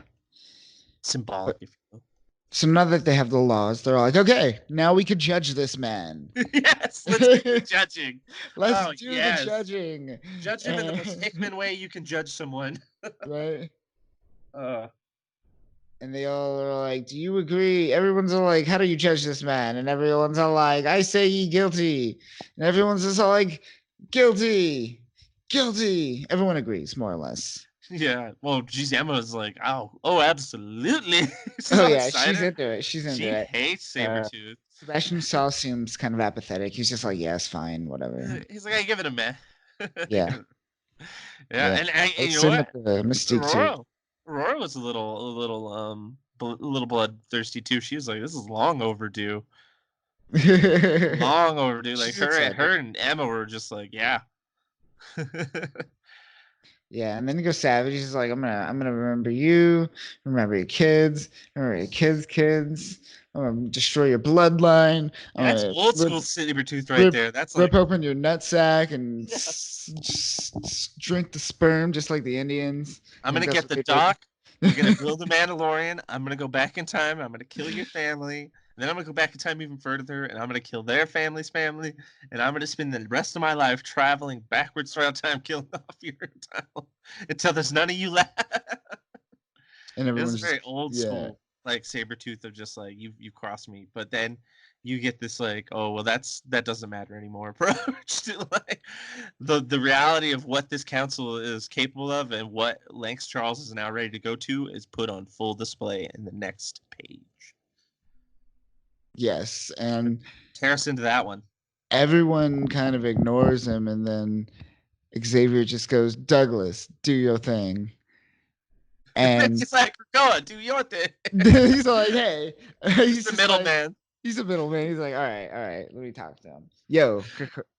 symbolic, But if you so now that they have the laws, they're all like, okay, now we could judge this man. will. Yes, let's do the judging. Let's Oh do the yes, judging. judge him in the most Hickman way you can judge someone. Right? Uh, And they all are like, do you agree? Everyone's all like, how do you judge this man? And everyone's all like, I say ye guilty. And everyone's just all like, guilty, guilty. Everyone agrees, more or less. yeah. Well, geez, Emma's like, oh, absolutely. She's Oh all yeah, she's excited. into it. She's into She it. hates Uh, Sabertooth. Sebastian Saul seems kind of apathetic. He's just like, yes, fine, whatever. He's like, I give it a meh. Yeah, Yeah, yeah. and you know Same with what? the Mystique too. Aurora was a little bloodthirsty too. She was like, this is long overdue. Long overdue. Like She's excited. her and Emma were just like, yeah. Yeah, and then he goes savage. He's like, I'm gonna remember you, remember your kids, remember your kids. I'm gonna destroy your bloodline. I'm That's gonna old school Sabertooth right rip, there. That's rip like, open your nutsack and yeah. drink the sperm just like the Indians. I I'm think gonna that's get what the they did. doc. We're gonna build a Mandalorian. I'm gonna go back in time. I'm gonna kill your family. And then I'm gonna go back in time even further, and I'm gonna kill their family's family. And I'm gonna spend the rest of my life traveling backwards throughout time, killing off your time until there's none of you left. And It was everyone's just very old yeah. school, like Sabretooth of just like you crossed me. But then you get this like, oh well, that doesn't matter anymore approach to like the reality of what this council is capable of and what lengths Charles is now ready to go to is put on full display in the next page. Yes, and Tear us into that one. everyone kind of ignores him, and then Xavier just goes, Douglas, do your thing. And He's like, go on, do your thing. he's like, hey, He's he's the just like, middleman. he's a middleman. He's like, all right, let me talk to him. Yo,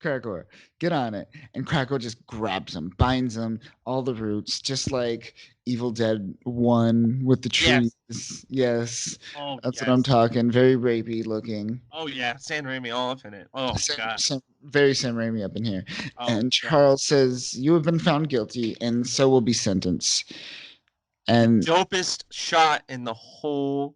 Krakoa, get on it. And Krakoa just grabs him, binds him, all the roots, just like Evil Dead 1 with the trees. Yes. Yes, Oh that's what I'm yes. talking. Very rapey looking. Oh yeah. San Raimi all up in it. Oh god. Very Sam Raimi up in here. Oh And god. Charles says, you have been found guilty, and so will be sentenced. The And dopest shot in the whole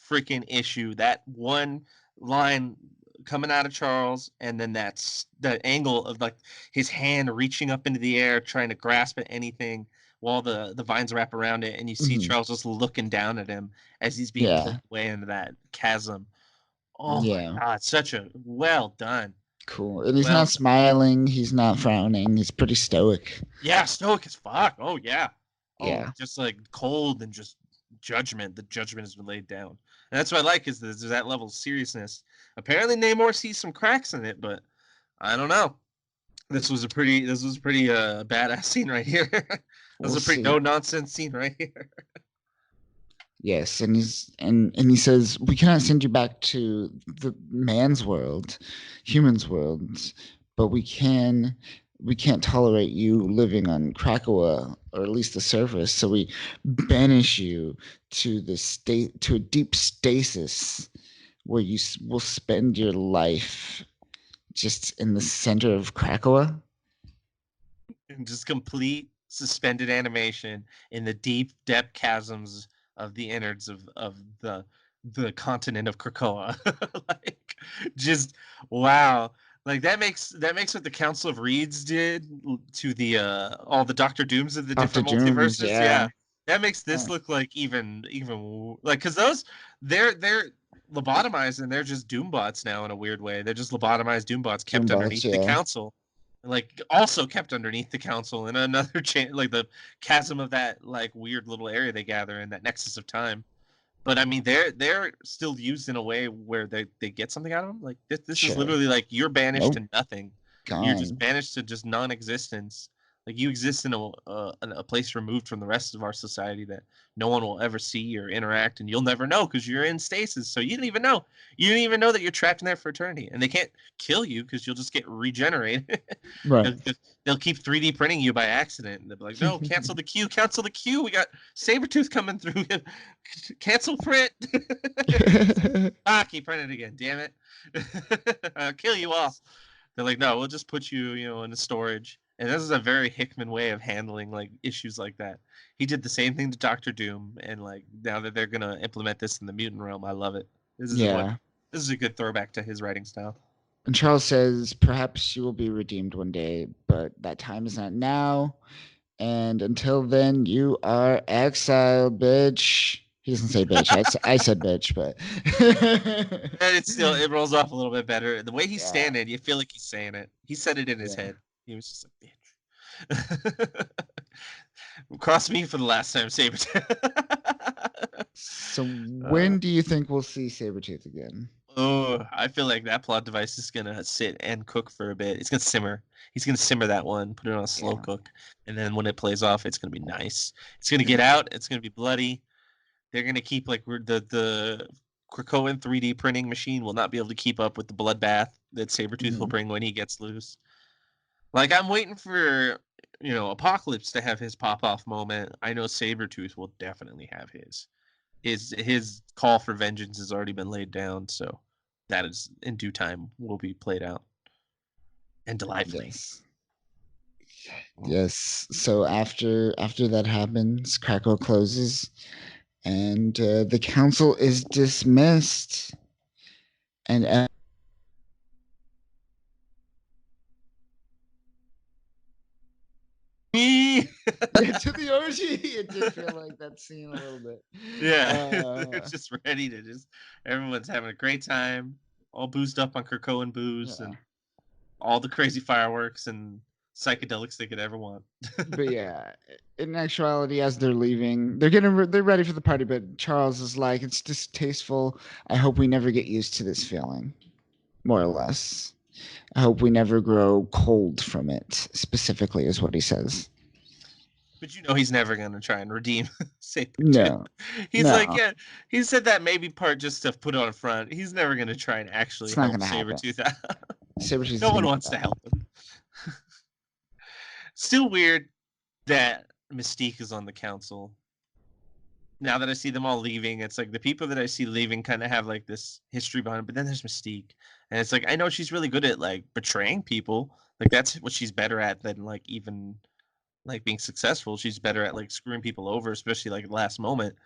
freaking issue. That one line coming out of Charles, and then that's the angle of like his hand reaching up into the air, trying to grasp at anything while the vines wrap around it, and you see mhm, Charles just looking down at him as he's being pulled yeah, away into that chasm. Oh my yeah. god, such a well done. Cool. And he's Well not done. smiling. He's not frowning. He's pretty stoic. Yeah, stoic as fuck. Oh yeah. Oh, Yeah. just like cold and just judgment. The judgment has been laid down, and that's what I like is there's that level of seriousness. Apparently, Namor sees some cracks in it, but I don't know. This was a pretty badass scene right here. This We'll was a pretty see. no nonsense scene right here. Yes, and he says we cannot send you back to the man's world, humans' worlds, but we can't tolerate you living on Krakoa, or at least the surface. So we banish you to to a deep stasis where will spend your life just in the center of Krakoa. And just complete suspended animation in the deep depth chasms of the innards of the continent of Krakoa. Like just wow. Like that makes what the Council of Reeds did to the all the Doctor Dooms of the Doctor different Dooms, multiverses. yeah. Yeah. That makes this Oh, look like like cuz those they're lobotomized and they're just Doombots now in a weird way. They're just lobotomized Doombots kept Doombots, underneath the yeah. council, like also kept underneath the council in another like the chasm of that like weird little area they gather in that nexus of time. But I mean, they're still used in a way where they get something out of them. Like this is Sure. literally like you're banished Nope. to nothing. You're just Gone. banished to just non-existence. Like you exist in a place removed from the rest of our society that no one will ever see or interact, and you'll never know because you're in stasis. So you don't even know. You don't even know that you're trapped in there for eternity, and they can't kill you because you'll just get regenerated. Right. they'll, they'll keep 3D printing you by accident, and they'll be like, "No, cancel the queue, cancel the queue. We got Sabertooth coming through. Cancel print." Keep printing again. Damn it! I'll kill you all. They're like, no, we'll just put you, in the storage. And this is a very Hickman way of handling like issues like that. He did the same thing to Doctor Doom, and like now that they're gonna implement this in the mutant realm, I love it. Yeah. This is a good throwback to his writing style. And Charles says, perhaps she will be redeemed one day, but that time is not now. And until then, you are exiled, bitch. He doesn't say bitch. I said bitch, but And it rolls off a little bit better. The way he's yeah, standing, you feel like he's saying it. He said it in his yeah. head. He was just a bitch. Cross me for the last time, Saber. So when do you think we'll see Sabertooth again? Oh, I feel like that plot device is gonna sit and cook for a bit. It's gonna simmer. He's gonna simmer that one, put it on a slow Yeah. cook, and then when it plays off, it's gonna be nice. It's gonna get out. It's gonna be bloody. They're gonna keep like the Krakoan 3D printing machine will not be able to keep up with the bloodbath that Sabretooth will Mhm. bring when he gets loose. Like I'm waiting for Apocalypse to have his pop off moment. I know Sabretooth will definitely have his. His call for vengeance has already been laid down, so that is in due time will be played out and delightfully. Yes. Yes. So after that happens, Krakow closes, and the council is dismissed. And Yeah, yeah, to the orgy. It did feel like that scene a little bit. they're Uh, just ready to just everyone's having a great time, all boozed up on Krakoan booze yeah. and all the crazy fireworks and psychedelics they could ever want. But yeah, in actuality, as they're leaving, they're ready for the party. But Charles is like, it's distasteful. I hope we never get used to this feeling, more or less. I hope we never grow cold from it. Specifically, is what he says. But he's never gonna try and redeem Sabretooth. No, He's like, no, yeah, he said that maybe part just to put on front. He's never gonna try and actually it's not help gonna happen. Sabretooth out. Sabretooth is No one gonna wants to die. help him. Still weird that Mystique is on the council. Now that I see them all leaving, it's like the people that I see leaving kind of have like this history behind it, but then there's Mystique. And it's like I know she's really good at like betraying people. Like that's what she's better at than like even like being successful. She's better at like screwing people over, especially like at the last moment.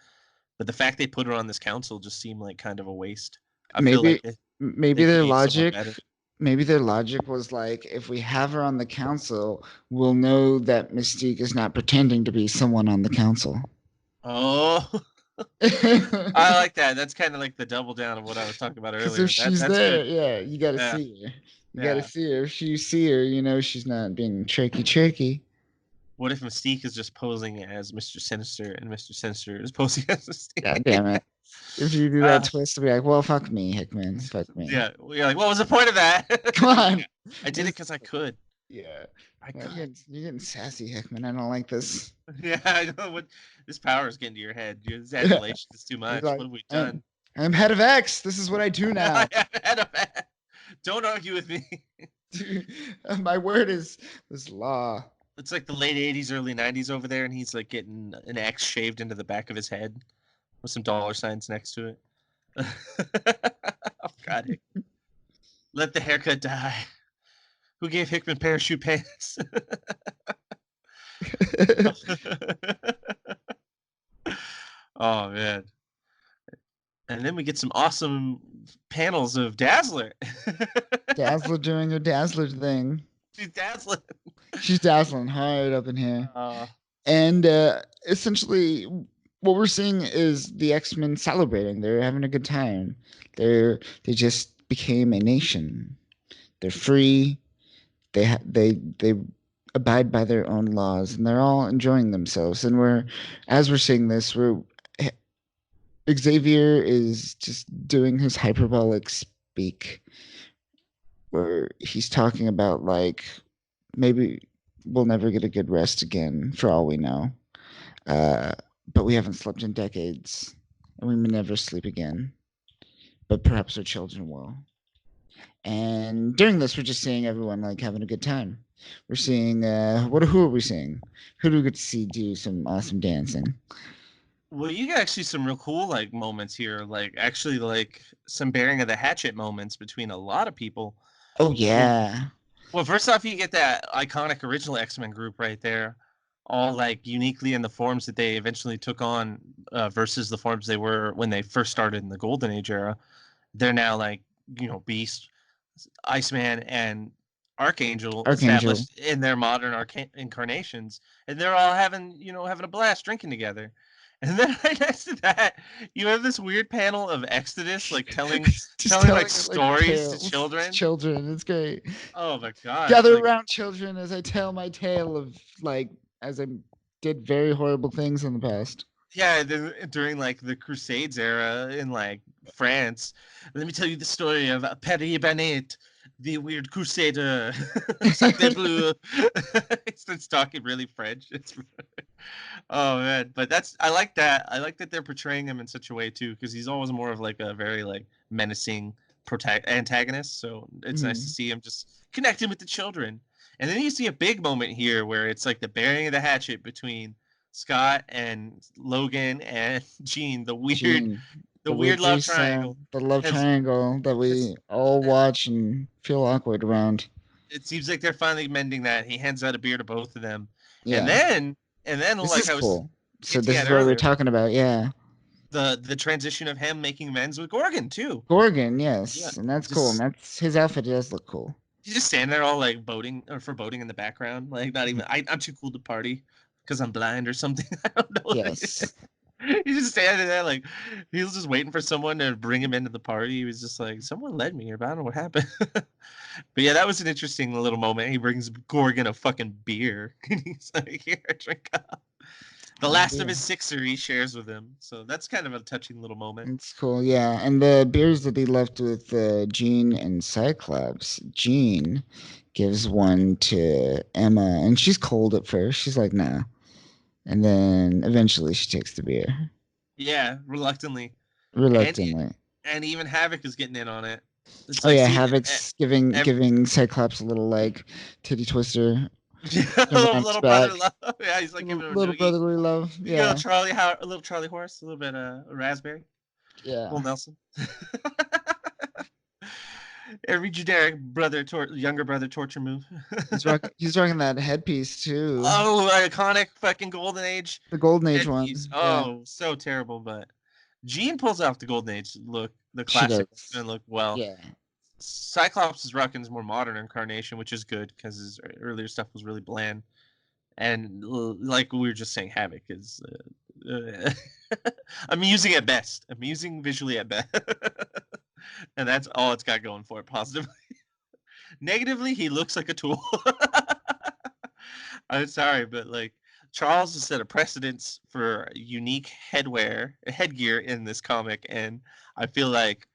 But the fact they put her on this council just seemed like kind of a waste. I feel like Maybe, they maybe could their use someone logic. better. Maybe their logic was like, if we have her on the council, we'll know that Mystique is not pretending to be someone on the council. Oh, I like that. That's kind of like the double down of what I was talking about Because earlier. if she's That's there, good. yeah, you got to Yeah, see her. You got to yeah. see her. If you see her, you know she's not being tricky. What if Mystique is just posing as Mr. Sinister and Mr. Sinister is posing as God Mystique? damn it. If you do that uh, twist, it'll be like, well, fuck me, Hickman. Fuck me. yeah, you're like, what was the point of that? Come on. Yeah, I did it because I could. Yeah. I Well, could. you're getting sassy, Hickman. I don't like this. Yeah, I know what this power is getting to your head. This Yeah. adulation is too He's much. like, What have we done? I'm head of X. This is what I do now. Don't argue with me. My word is law. It's like the late 80s, early 90s over there, and he's like getting an X shaved into the back of his head with some dollar signs next to it. Oh, God. Let the haircut die. Who gave Hickman parachute pants? Oh, man. And then we get some awesome panels of Dazzler. Dazzler doing her Dazzler thing. She's dazzling. She's dazzling hard up in here. Uh, And essentially, what we're seeing is the X-Men celebrating. They're having a good time. They just became a nation. They're free. They abide by their own laws, and they're all enjoying themselves. And as we're seeing this, Xavier is just doing his hyperbolic speak, where he's talking about like maybe we'll never get a good rest again, for all we know. Uh, but we haven't slept in decades, and we may never sleep again. But perhaps our children will. And during this, we're just seeing everyone like having a good time. We're seeing who are we seeing? Who do we get to see do some awesome dancing? Well, you got actually some real cool like moments here, like actually like some bearing of the hatchet moments between a lot of people. Oh Well, yeah, well, first off, you get that iconic original X-Men group right there, all like uniquely in the forms that they eventually took on versus the forms they were when they first started in the Golden Age era. They're now like, Beast, Iceman, and Archangel Archangel. established in their modern incarnations, and they're all having a blast drinking together. And then right next to that, you have this weird panel of Exodus, like telling Just telling telling like it like stories to tales to children. children. It's great. Oh my gosh! Gather Like, around, children, as I tell my tale of like as I did very horrible things in the past. yeah, during like the Crusades era in like France, let me tell you the story of Perry Banet, the weird crusader. Sacre bleu. He starts talking really French. Oh man, but I like that. I like that they're portraying him in such a way too, because he's always more of like a very like menacing antagonist. So it's nice to Mhm. see him just connecting with the children. And then you see a big moment here where it's like the bearing of the hatchet between Scott and Logan and Jean, Gene, the the weird weird love triangle. threesome, the love As triangle that it's, we all uh, watch and feel awkward around. it seems like they're finally mending that. He hands out a beer to both of them, and Yeah, then this like is I was cool. So hinting this at is what we were earlier, talking about. Yeah, the transition of him making amends with Gorgon too. Gorgon, Yeah, yes, and that's cool. And just that's his outfit does look cool. he's just standing there all like boating or foreboding in the background, like not even. Mhm. I'm too cool to party because I'm blind or something. I don't know. Yes. He's just standing there like he was just waiting for someone to bring him into the party. He was just like, someone led me here, but I don't know what happened. But yeah, that was an interesting little moment. He brings Gorgon a fucking beer. And he's like, here, drink up. The Have a last of beer. his sixer he shares with him. So that's kind of a touching little moment. It's cool, yeah. And the beers that they left with Jean and Cyclops, Jean gives one to Emma, and she's cold at first. She's like, nah. And then eventually she takes the beer, Yeah, reluctantly. And reluctantly. and even Havoc is getting in on it. It's Oh like, yeah, see, Havoc's giving Cyclops a little like titty twister around his little brother back. love. Yeah, he's like Little, giving him a little noogie. brotherly love. You go Yeah. A little Charlie horse, a little bit raspberry, Yeah. little Nelson. Every generic younger brother torture move. He's rocking that headpiece too. Oh, iconic fucking Golden Age The Golden Age headpiece. one. Yeah. Oh, so terrible. But Jean pulls off the Golden Age look, the She classic does. and look well. Yeah. Cyclops is rocking his more modern incarnation, which is good because his earlier stuff was really bland. And like we were just saying, Havoc is amusing at best, amusing visually at best, and that's all it's got going for it. Positively, negatively, he looks like a tool. I'm sorry, but like Charles has set a precedence for unique headgear in this comic, and I feel like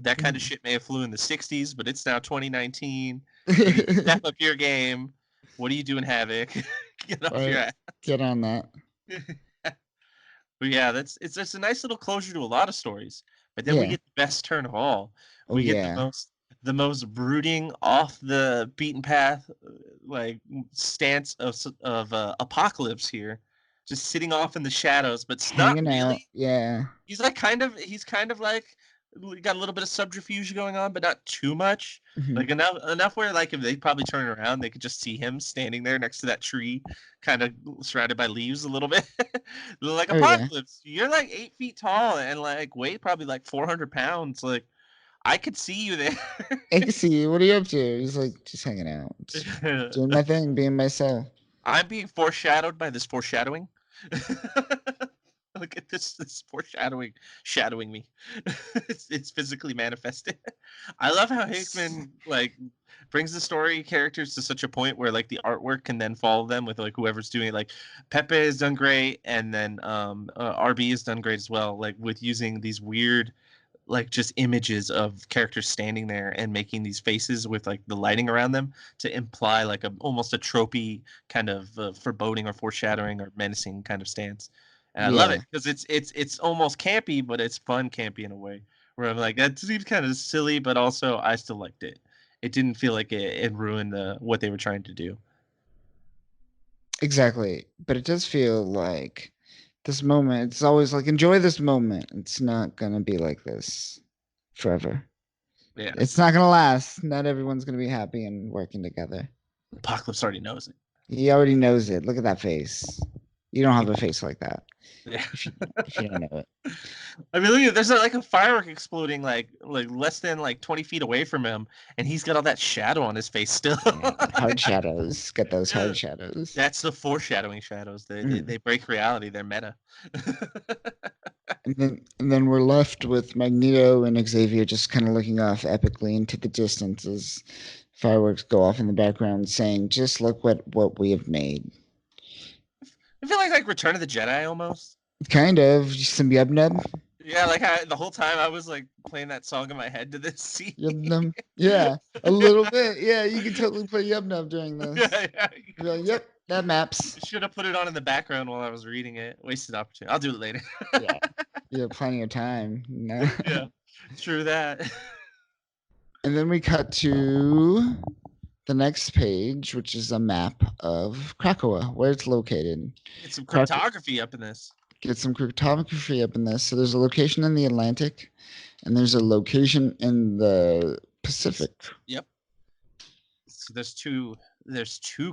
that kind of shit may have flew in the '60s, but it's now 2019. You need to step up your game. What are you doing, Havoc? Get off your Right. ass. Get on that. But yeah, it's just a nice little closure to a lot of stories. But then we Yeah. get the best turn of all. Oh We get yeah. the most brooding, off the beaten path, like stance of Apocalypse here, just sitting off in the shadows, but it's not Hanging out. really. Yeah. He's kind of like got a little bit of subterfuge going on, but not too much. Mhm. Like enough where like if they probably turn around, they could just see him standing there next to that tree, kind of surrounded by leaves a little bit. Like Oh yeah. Apocalypse, you're like 8 feet tall and like weight probably like 400 pounds. Like I could see you there. I can see you. What are you up to? He's like just hanging out, just doing my thing, being myself. I'm being foreshadowed by this foreshadowing. Look at this foreshadowing, shadowing me. It's physically manifested. I love how Hickman like brings the story characters to such a point where like the artwork can then follow them with like whoever's doing it. Like Pepe has done great, and then RB has done great as well. Like with using these weird like just images of characters standing there and making these faces with like the lighting around them to imply like a almost a tropey kind of foreboding or foreshadowing or menacing kind of stance. And I love Yeah, it because it's almost campy, but it's fun campy in a way where I'm like that seems kind of silly, but also I still liked it. It didn't feel like it ruined what they were trying to do. exactly. But it does feel like this moment, it's always like, enjoy this moment. It's not going to be like this forever. Yeah, It's not going to last. Not everyone's going to be happy and working together. Apocalypse already knows it. He already knows it. Look at that face. You don't have a face like that Yeah. if you don't know it. I mean, look at there's like a firework exploding like less than like 20 feet away from him, and he's got all that shadow on his face still. Yeah, hard shadows. Get those Yeah. hard shadows. That's the foreshadowing shadows. They, they Mm. they break reality. They're meta. And then we're left with Magneto and Xavier just kind of looking off epically into the distance as fireworks go off in the background, saying, "Just look what we have made." I feel like Return of the Jedi almost. Kind of some yub nub. Yeah, like the whole time I was like playing that song in my head to this scene. Yub nub. Yeah, a little bit. Yeah, you can totally play yub nub during this. Yeah. You're like, yep, that maps. Should have put it on in the background while I was reading it. Wasted opportunity. I'll do it later. Yeah, you have plenty of time. No. Yeah, true that. And then we cut to the next page, which is a map of Krakoa, where it's located. Get some Krak- cryptography up in this. Get some cryptography up in this. So there's a location in the Atlantic, and there's a location in the Pacific. Yep. So there's two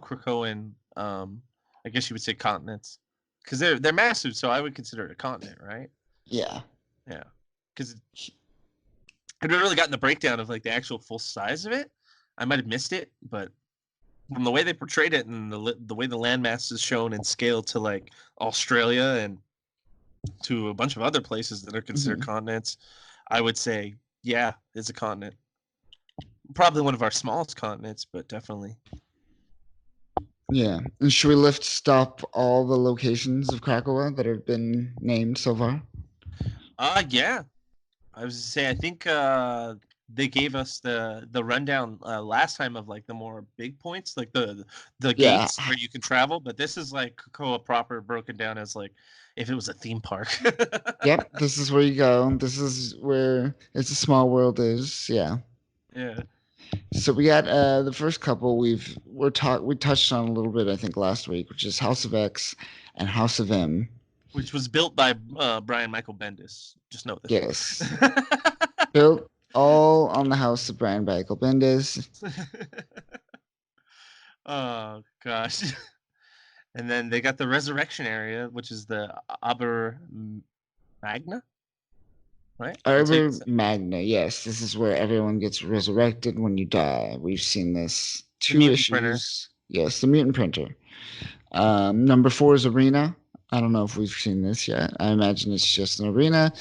Krakoan I guess you would say continents. Because they're massive, so I would consider it a continent, right? Yeah. Yeah. Because I've never really gotten the breakdown of like the actual full size of it. I might have missed it, but from the way they portrayed it and the way the landmass is shown in scale to like Australia and to a bunch of other places that are considered continents, I would say, yeah, it's a continent. Probably one of our smallest continents, but definitely. Yeah. And should we stop all the locations of Krakoa that have been named so far? Yeah. I was to say, I think they gave us the rundown last time of like the more big points, like the gates where you can travel. But this is like Krakoa proper, broken down as like if it was a theme park. Yep. This is where you go. This is where It's a Small World is. Yeah. Yeah. So we got the first couple we touched on a little bit, I think, last week, which is House of X and House of M. Which was built by Brian Michael Bendis. Just note this. Yes. Built all on the house of Brian Michael Bendis. Oh gosh. And then they got the resurrection area, which is the Aber Magna, right? Arbor Magna, yes. This is where everyone gets resurrected when you die. We've seen this two issues. Printer. Yes, the mutant printer. Number 4 is Arena. I don't know if we've seen this yet. I imagine it's just an arena.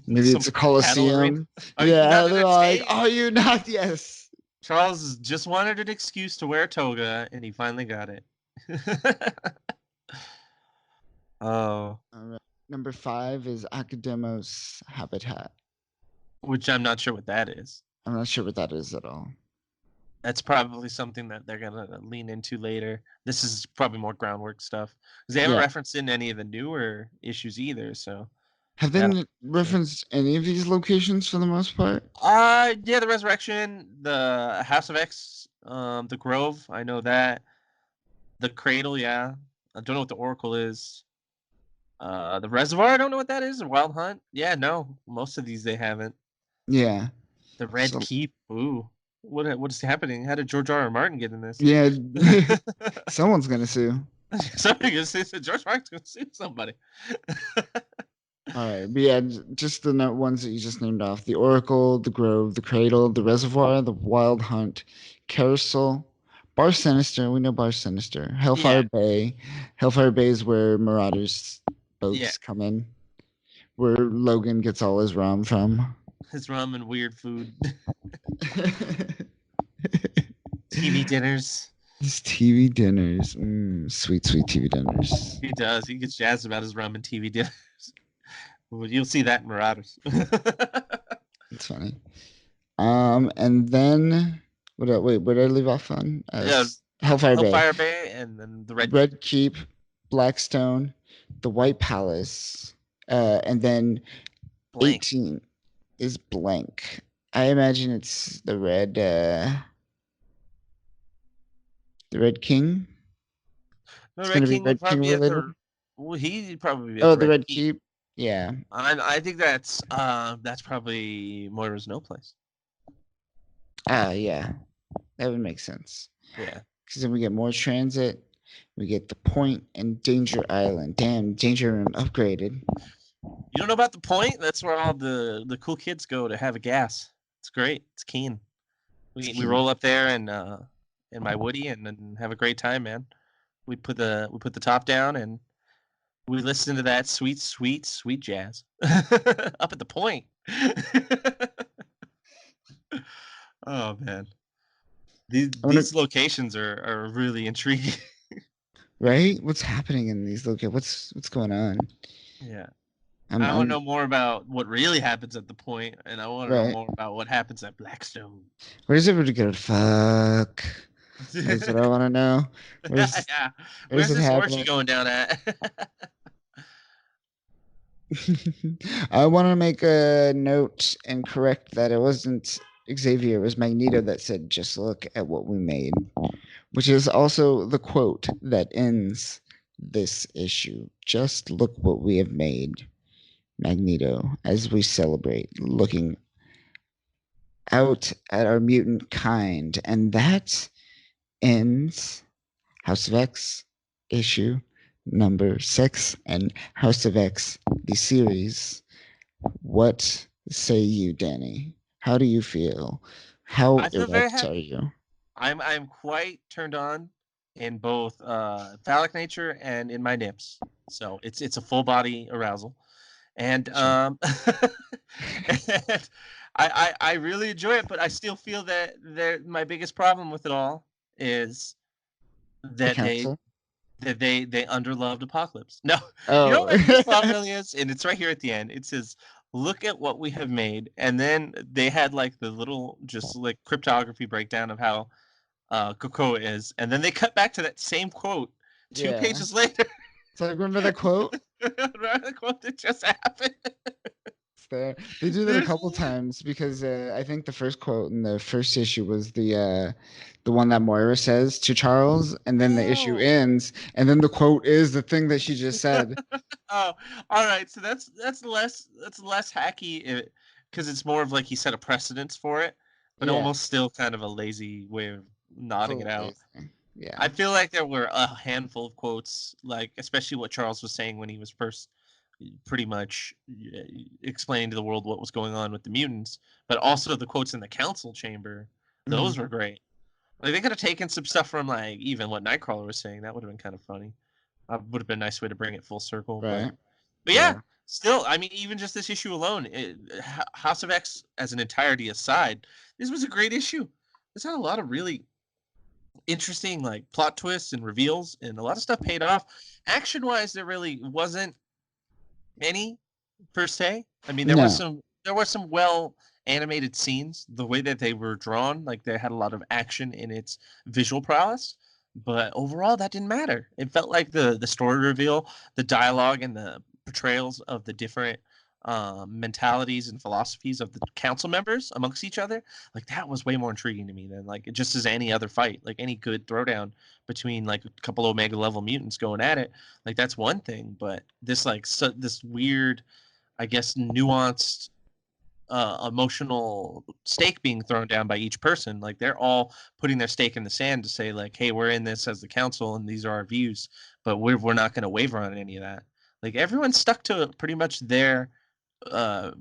Maybe it's a coliseum. Yeah, they're like, are you not? Yes. Charles just wanted an excuse to wear a toga, and he finally got it. Oh. All right. Number 5 is Academos Habitat. Which I'm not sure what that is. I'm not sure what that is at all. That's probably something that they're going to lean into later. This is probably more groundwork stuff. Because they haven't referenced in any of the newer issues either, so... Have they referenced any of these locations for the most part? Yeah, the Resurrection, the House of X, the Grove, I know that. The Cradle, yeah. I don't know what the Oracle is. The Reservoir, I don't know what that is. The Wild Hunt, yeah, no. Most of these they haven't. Yeah. The Red Keep, ooh. What is happening? How did George R. R. Martin get in this? Yeah. Someone's going to sue. Somebody's going to sue. George Martin's going to sue somebody. All right, but yeah, just the ones that you just named off: the Oracle, the Grove, the Cradle, the Reservoir, the Wild Hunt, Carousel, Bar Sinister. We know Bar Sinister. Hellfire Bay. Hellfire Bay is where Marauders boats come in, where Logan gets all his rum from. His rum and weird food. TV dinners. His TV dinners. Sweet, sweet TV dinners. He does. He gets jazzed about his rum and TV dinners. You'll see that in Marauders. It's funny. And then wait, where did I leave off on? Yeah, Hellfire Bay, Hellfire Bay, and then the Red Keep. Red Keep, Blackstone, the White Palace, and then Blank. 18 is blank. I imagine it's the Red King. The It's Red gonna be King would Red King probably be at related. the. Well, he'd probably be at Oh, the the Red Red Keep. Keep. Yeah. I think that's probably Moira's no place. Yeah. That would make sense. Yeah. Because then we get more transit. We get the Point and Danger Island. Damn, Danger Room upgraded. You don't know about the Point? That's where all the cool kids go to have a gas. It's great. It's keen. We roll up there and in my Woody and have a great time, man. We put the top down and we listen to that sweet, sweet, sweet jazz up at the Point. Oh man, these locations are really intriguing. Right? What's happening in these locations? What's going on? Yeah. I'm, I want to I'm know more about what really happens at the Point, and I want to know right. more about what happens at Blackstone. Where's everybody go to fuck? That's what I want to know. Where's Yeah. where's Where's it this orgy happening? going down at? I want to make a note and correct that it wasn't Xavier, it was Magneto that said, "Just look at what we made," which is also the quote that ends this issue. Just look what we have made, Magneto, as we celebrate, looking out at our mutant kind. And that ends House of X issue number 6 and House of X, the series. What say you, Danny? How do you feel? How I feel very erect are happy. you? I'm quite turned on in both phallic nature and in my nips. So it's a full body arousal. And Sure. and I really enjoy it, but I still feel that my biggest problem with it all is The that council? they underloved Apocalypse. No, you know Oh. what my biggest problem really is, and it's right here at the end. It says, "Look at what we have made," and then they had like the little just like cryptography breakdown of how Krakoa is, and then they cut back to that same quote two Yeah. pages later. So remember that quote? Remember the quote that just happened? It's there. They do that a couple times because I think the first quote in the first issue was the one that Moira says to Charles, and then the issue Oh. ends, and then the quote is the thing that she just said. Oh, all right. So that's less hacky because it's more of like he set a precedence for it, but Yeah, almost still kind of a lazy way of it's a nodding it little out. lazy. Yeah. I feel like there were a handful of quotes, like especially what Charles was saying when he was first pretty much explaining to the world what was going on with the mutants, but also the quotes in the council chamber. Mhm. Those were great. Like they could have taken some stuff from like even what Nightcrawler was saying. That would have been kind of funny. Would have been a nice way to bring it full circle, Right. but yeah, Yeah. still, I mean, even just this issue alone, House of X as an entirety aside, this was a great issue. This had a lot of really interesting like plot twists and reveals, and a lot of stuff paid off. Action wise, there really wasn't any per se. I mean, No. there were some well animated scenes. The way that they were drawn, like they had a lot of action in its visual prowess. But overall, that didn't matter. It felt like the story reveal, the dialogue, and the portrayals of the different mentalities and philosophies of the council members amongst each other. Like that was way more intriguing to me than like just as any other fight, like any good throwdown between like a couple Omega level mutants going at it. Like that's one thing, but this like this weird, I guess, nuanced emotional stake being thrown down by each person. Like they're all putting their stake in the sand to say like, hey, we're in this as the council and these are our views, but we're not going to waver on any of that. Like everyone's stuck to pretty much their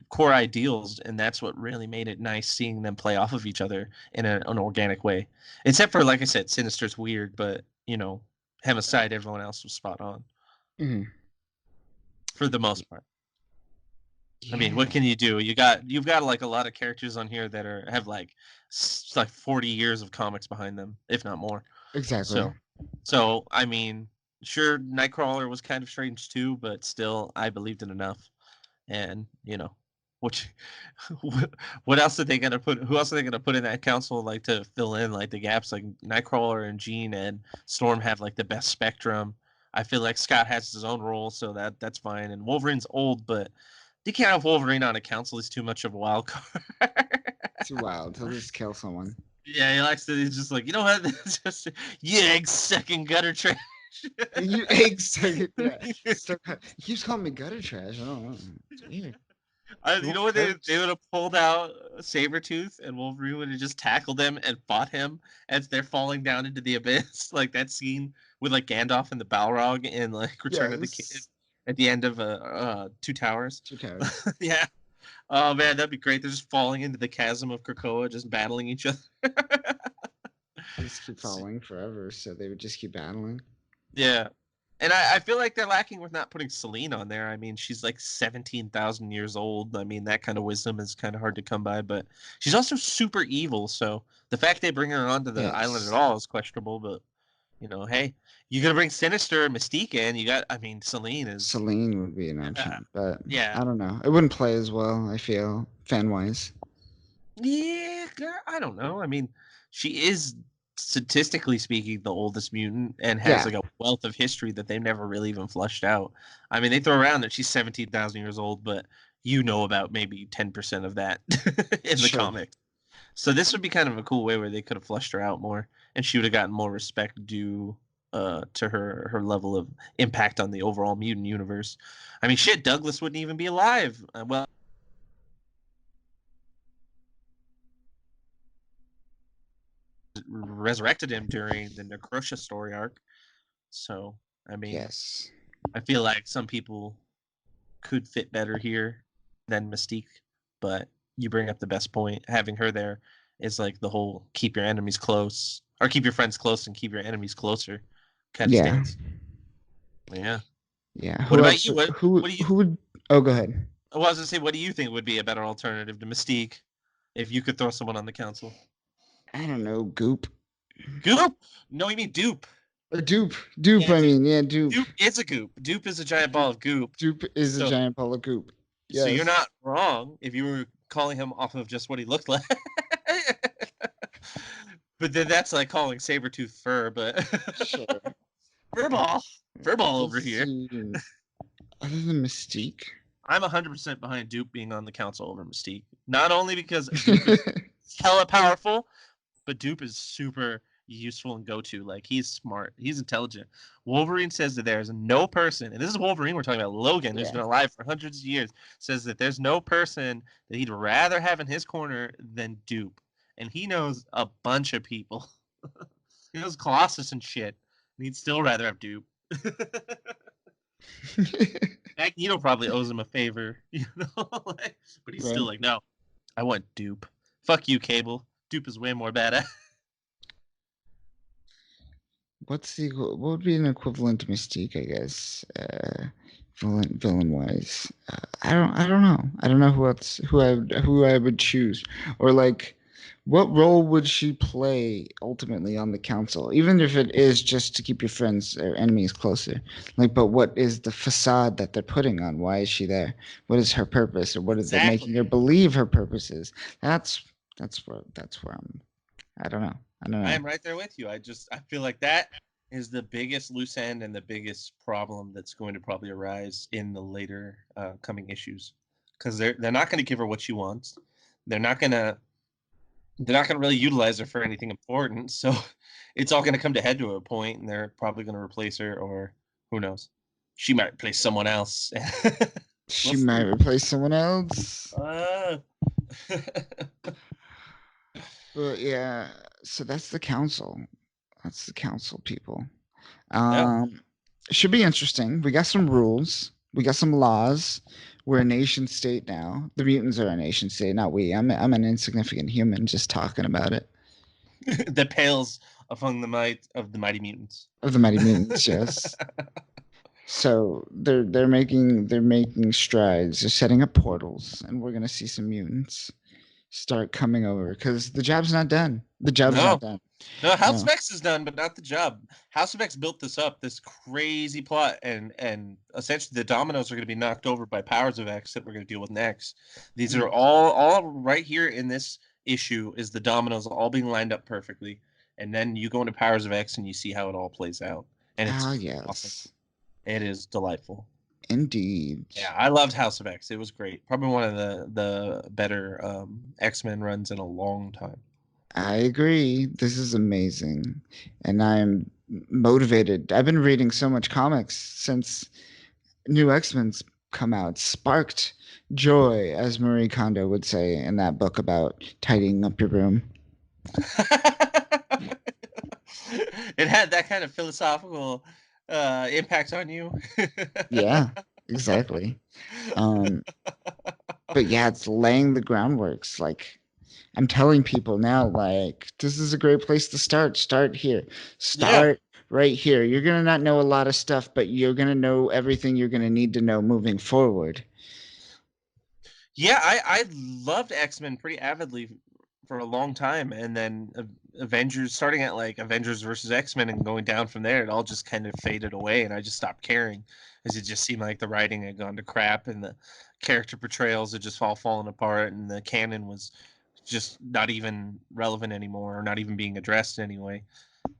core ideals, and that's what really made it nice seeing them play off of each other in an organic way. Except for, like I said, Sinister's weird, but you know, him aside, everyone else was spot on Mhm. for the most part. I mean, what Yeah. can you do? You've got like a lot of characters on here that have like 40 years of comics behind them, if not more. Exactly. So I mean, sure, Nightcrawler was kind of strange too, but still, I believed in enough, and you know. Which, what else are they gonna put? Who else are they gonna put in that council like to fill in like the gaps? Like Nightcrawler and Jean and Storm have like the best spectrum. I feel like Scott has his own role, so that's fine. And Wolverine's old, but you can't have Wolverine on a council. He's too much of a wild card. Too wild. He'll just kill someone. Yeah, he likes to. He's just like, you know what? just you egg sucking gutter trash. You egg sucking. Yeah. He keeps calling me gutter trash. I don't know. It's weird. You know what they would have pulled out Sabertooth and Wolverine would have just tackled them and fought him as they're falling down into the abyss, like that scene with like Gandalf and the Balrog and like Return of the King at the end of Two Towers. Two Towers. Yeah. Oh man, that'd be great. They're just falling into the chasm of Krakoa, just battling each other. They just keep falling forever, so they would just keep battling. Yeah. And I feel like they're lacking with not putting Selene on there. I mean, she's like 17,000 years old. I mean, that kind of wisdom is kind of hard to come by, but she's also super evil. So the fact they bring her onto the island at all is questionable. But, you know, hey, you're going to bring Sinister, Mystique in. Selene would be an option, but yeah, I don't know. It wouldn't play as well, I feel, fan-wise. Yeah, I don't know. I mean, she is statistically speaking the oldest mutant and has like a wealth of history that they've never really even flushed out. I mean, they throw around that she's 17,000 years old, but you know about maybe 10% of that in the comic. So this would be kind of a cool way where they could have flushed her out more and she would have gotten more respect due to her level of impact on the overall mutant universe. I mean, shit, Douglas wouldn't even be alive. Well, resurrected him during the Necrosha story arc. So, I mean, yes, I feel like some people could fit better here than Mystique, but you bring up the best point. Having her there is like the whole keep your enemies close or keep your friends close and keep your enemies closer kind of stance. Yeah. Yeah. What about you? Who would? Oh, go ahead. I was gonna say, what do you think would be a better alternative to Mystique if you could throw someone on the council? I don't know. Goop. Goop? No, you mean Dupe. Dupe. Dupe. I mean, yeah, Dupe. Dupe is a goop. Dupe is a giant ball of goop. Dupe is a giant ball of goop. Yes. So you're not wrong if you were calling him off of just what he looked like. But then that's like calling Sabertooth fur, but sure. Furball over here. Other than Mystique, I'm 100% behind Dupe being on the council over Mystique. Not only because Dupe is hella powerful, but Dupe is super useful and go-to. Like, he's smart. He's intelligent. Wolverine says that there's no person, and this is Wolverine, we're talking about Logan, who's been alive for hundreds of years, says that there's no person that he'd rather have in his corner than Dupe. And he knows a bunch of people. He knows Colossus and shit. And he'd still rather have Dupe. Magneto probably owes him a favor, you know? But he's still like, no, I want Dupe. Fuck you, Cable. Dupe is way more badass. What would be an equivalent to Mystique, I guess? Villain wise. I don't know. I don't know who I would choose. Or like, what role would she play ultimately on the council? Even if it is just to keep your friends or enemies closer. Like, but what is the facade that they're putting on? Why is she there? What is her purpose? Or what is it making her believe her purpose is? That's where I don't know. I am right there with you. I feel like that is the biggest loose end and the biggest problem that's going to probably arise in the later coming issues, because they're not going to give her what she wants. They're not going to really utilize her for anything important. So it's all going to come to head to a point, and they're probably going to replace her, or who knows? She might replace someone else. She might replace someone else. But yeah, so that's the council. That's the council, people. Should be interesting. We got some rules. We got some laws. We're a nation state now. The mutants are a nation state, not we. I'm an insignificant human just talking about it. That pales among the might of the mighty mutants. Of the mighty mutants, yes. So they're making strides. They're setting up portals, and we're gonna see some mutants start coming over because the job's not done. The job's not done. No, House of No. X is done, but not the job. House of X built this up, this crazy plot, and essentially the dominoes are going to be knocked over by Powers of X that we're going to deal with next. These are Mm. all right here in this issue is the dominoes all being lined up perfectly, and then you go into Powers of X and you see how it all plays out, and Ah, it's awesome. yes. It is delightful. Indeed. Yeah, I loved House of X. It was great. Probably one of the better X-Men runs in a long time. I agree. This is amazing. And I'm motivated. I've been reading so much comics since new X-Men's come out. Sparked joy, as Marie Kondo would say in that book about tidying up your room. It had that kind of philosophical impact on you. Yeah, exactly. Um, but yeah, it's laying the groundworks. Like I'm telling people now, like this is a great place to start. Start here. Yeah, Start right here. You're gonna not know a lot of stuff, but you're gonna know everything you're gonna need to know moving forward. yeah. I loved X-Men pretty avidly for a long time, and then Avengers, starting at like Avengers versus X-Men and going down from there, it all just kind of faded away, and I just stopped caring, because it just seemed like the writing had gone to crap, and the character portrayals had just all fallen apart, and the canon was just not even relevant anymore, or not even being addressed anyway.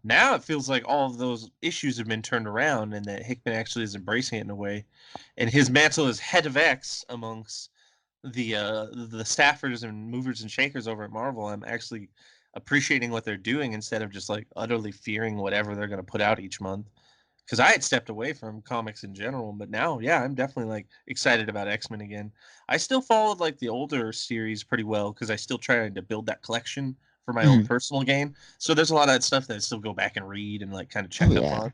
Now it feels like all of those issues have been turned around, and that Hickman actually is embracing it in a way, and his mantle as head of X amongst the staffers and movers and shakers over at Marvel. I'm actually appreciating what they're doing instead of just like utterly fearing whatever they're going to put out each month. Because I had stepped away from comics in general, but now, yeah, I'm definitely like excited about X-Men again. I still followed like the older series pretty well because I still trying to build that collection for my own Mhm. personal game. So there's a lot of that stuff that I still go back and read and like kind of Oh check up yeah. on.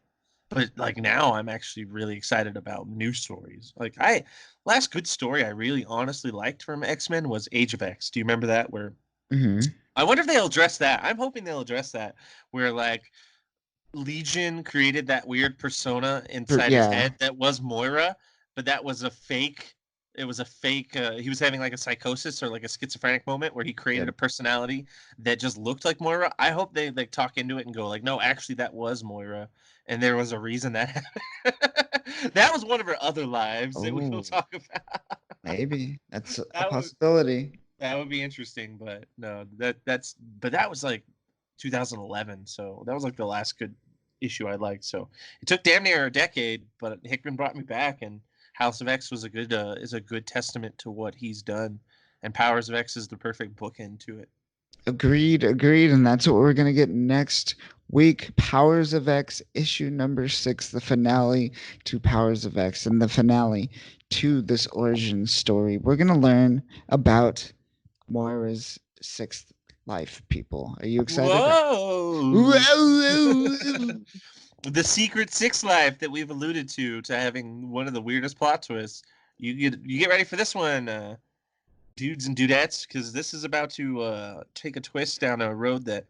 But like now I'm actually really excited about new stories. Like I last good story I really honestly liked from X-Men was Age of X. Do you remember that? Where Hmm. I wonder if they'll address that. I'm hoping they'll address that where like Legion created that weird persona inside his Yeah. head that was Moira, but that was a fake. It was a fake. He was having like a psychosis or like a schizophrenic moment where he created Yep. a personality that just looked like Moira. I hope they like talk into it and go like, no, actually that was Moira, and there was a reason that happened. That was one of her other lives that we will Oh, talk about. maybe that's a That would possibility. that would be interesting, but no, but that was like 2011, so that was like the last good issue I liked. So it took damn near a decade, but Hickman brought me back, and House of X was a good is a good testament to what he's done, and Powers of X is the perfect bookend to it. Agreed, agreed. And that's what we're going to get next week. Powers of X, issue number 6, the finale to Powers of X, and the finale to this origin story. We're going to learn about Moira's sixth life, people. Are you excited? Whoa! Whoa! The secret six life that we've alluded to having one of the weirdest plot twists. You get ready for this one. Dudes and dudettes, because this is about to take a twist down a road that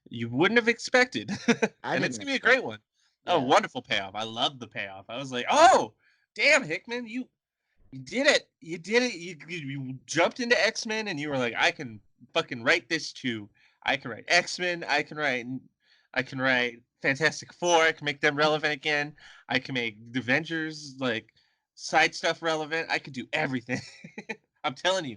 you wouldn't have expected. I And it's didn't gonna be a expect great it. one. Oh, Yeah. wonderful payoff. I love the payoff. I was like, oh, damn, Hickman, you did it. You did it. You jumped into X-Men and you were like, I can fucking write this too. I can write X-Men. I can write Fantastic Four. I can make them relevant again. I can make the Avengers like side stuff relevant. I could do everything. I'm telling you,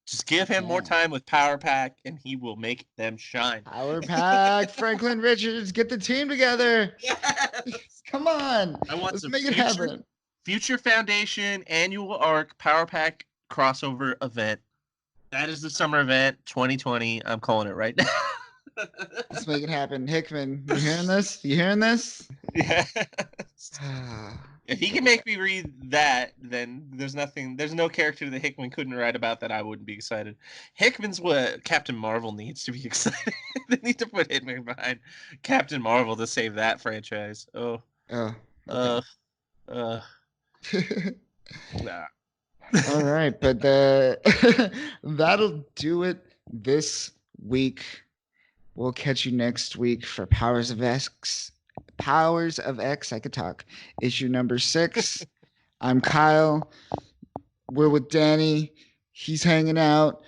just give him more Man. time with Power Pack, and he will make them shine. Power Pack, Franklin Richards, get the team together. Yes. Come on. I want Let's some make it happen. Future Foundation annual arc Power Pack crossover event. That is the summer event 2020. I'm calling it right now. Let's make it happen. Hickman, you hearing this? You hearing this? Yes. If he can Make it make me read that, then there's no character that Hickman couldn't write about that I wouldn't be excited. Hickman's what Captain Marvel needs to be excited. They need to put Hickman behind Captain Marvel to save that franchise. Oh, happen. Oh, uh, uh, okay. nah. All right, but that'll do it this week. We'll catch you next week for Powers of X. Powers of X, I could talk. Issue number 6. I'm Kyle. We're with Danny. He's hanging out.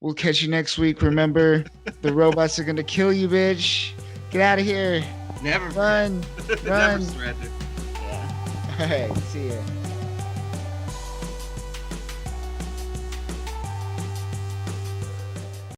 We'll catch you next week. Remember, the robots are going to kill you, bitch. Get out of here. Never Run. forget. Never Run. surrender. Yeah. All right. See ya.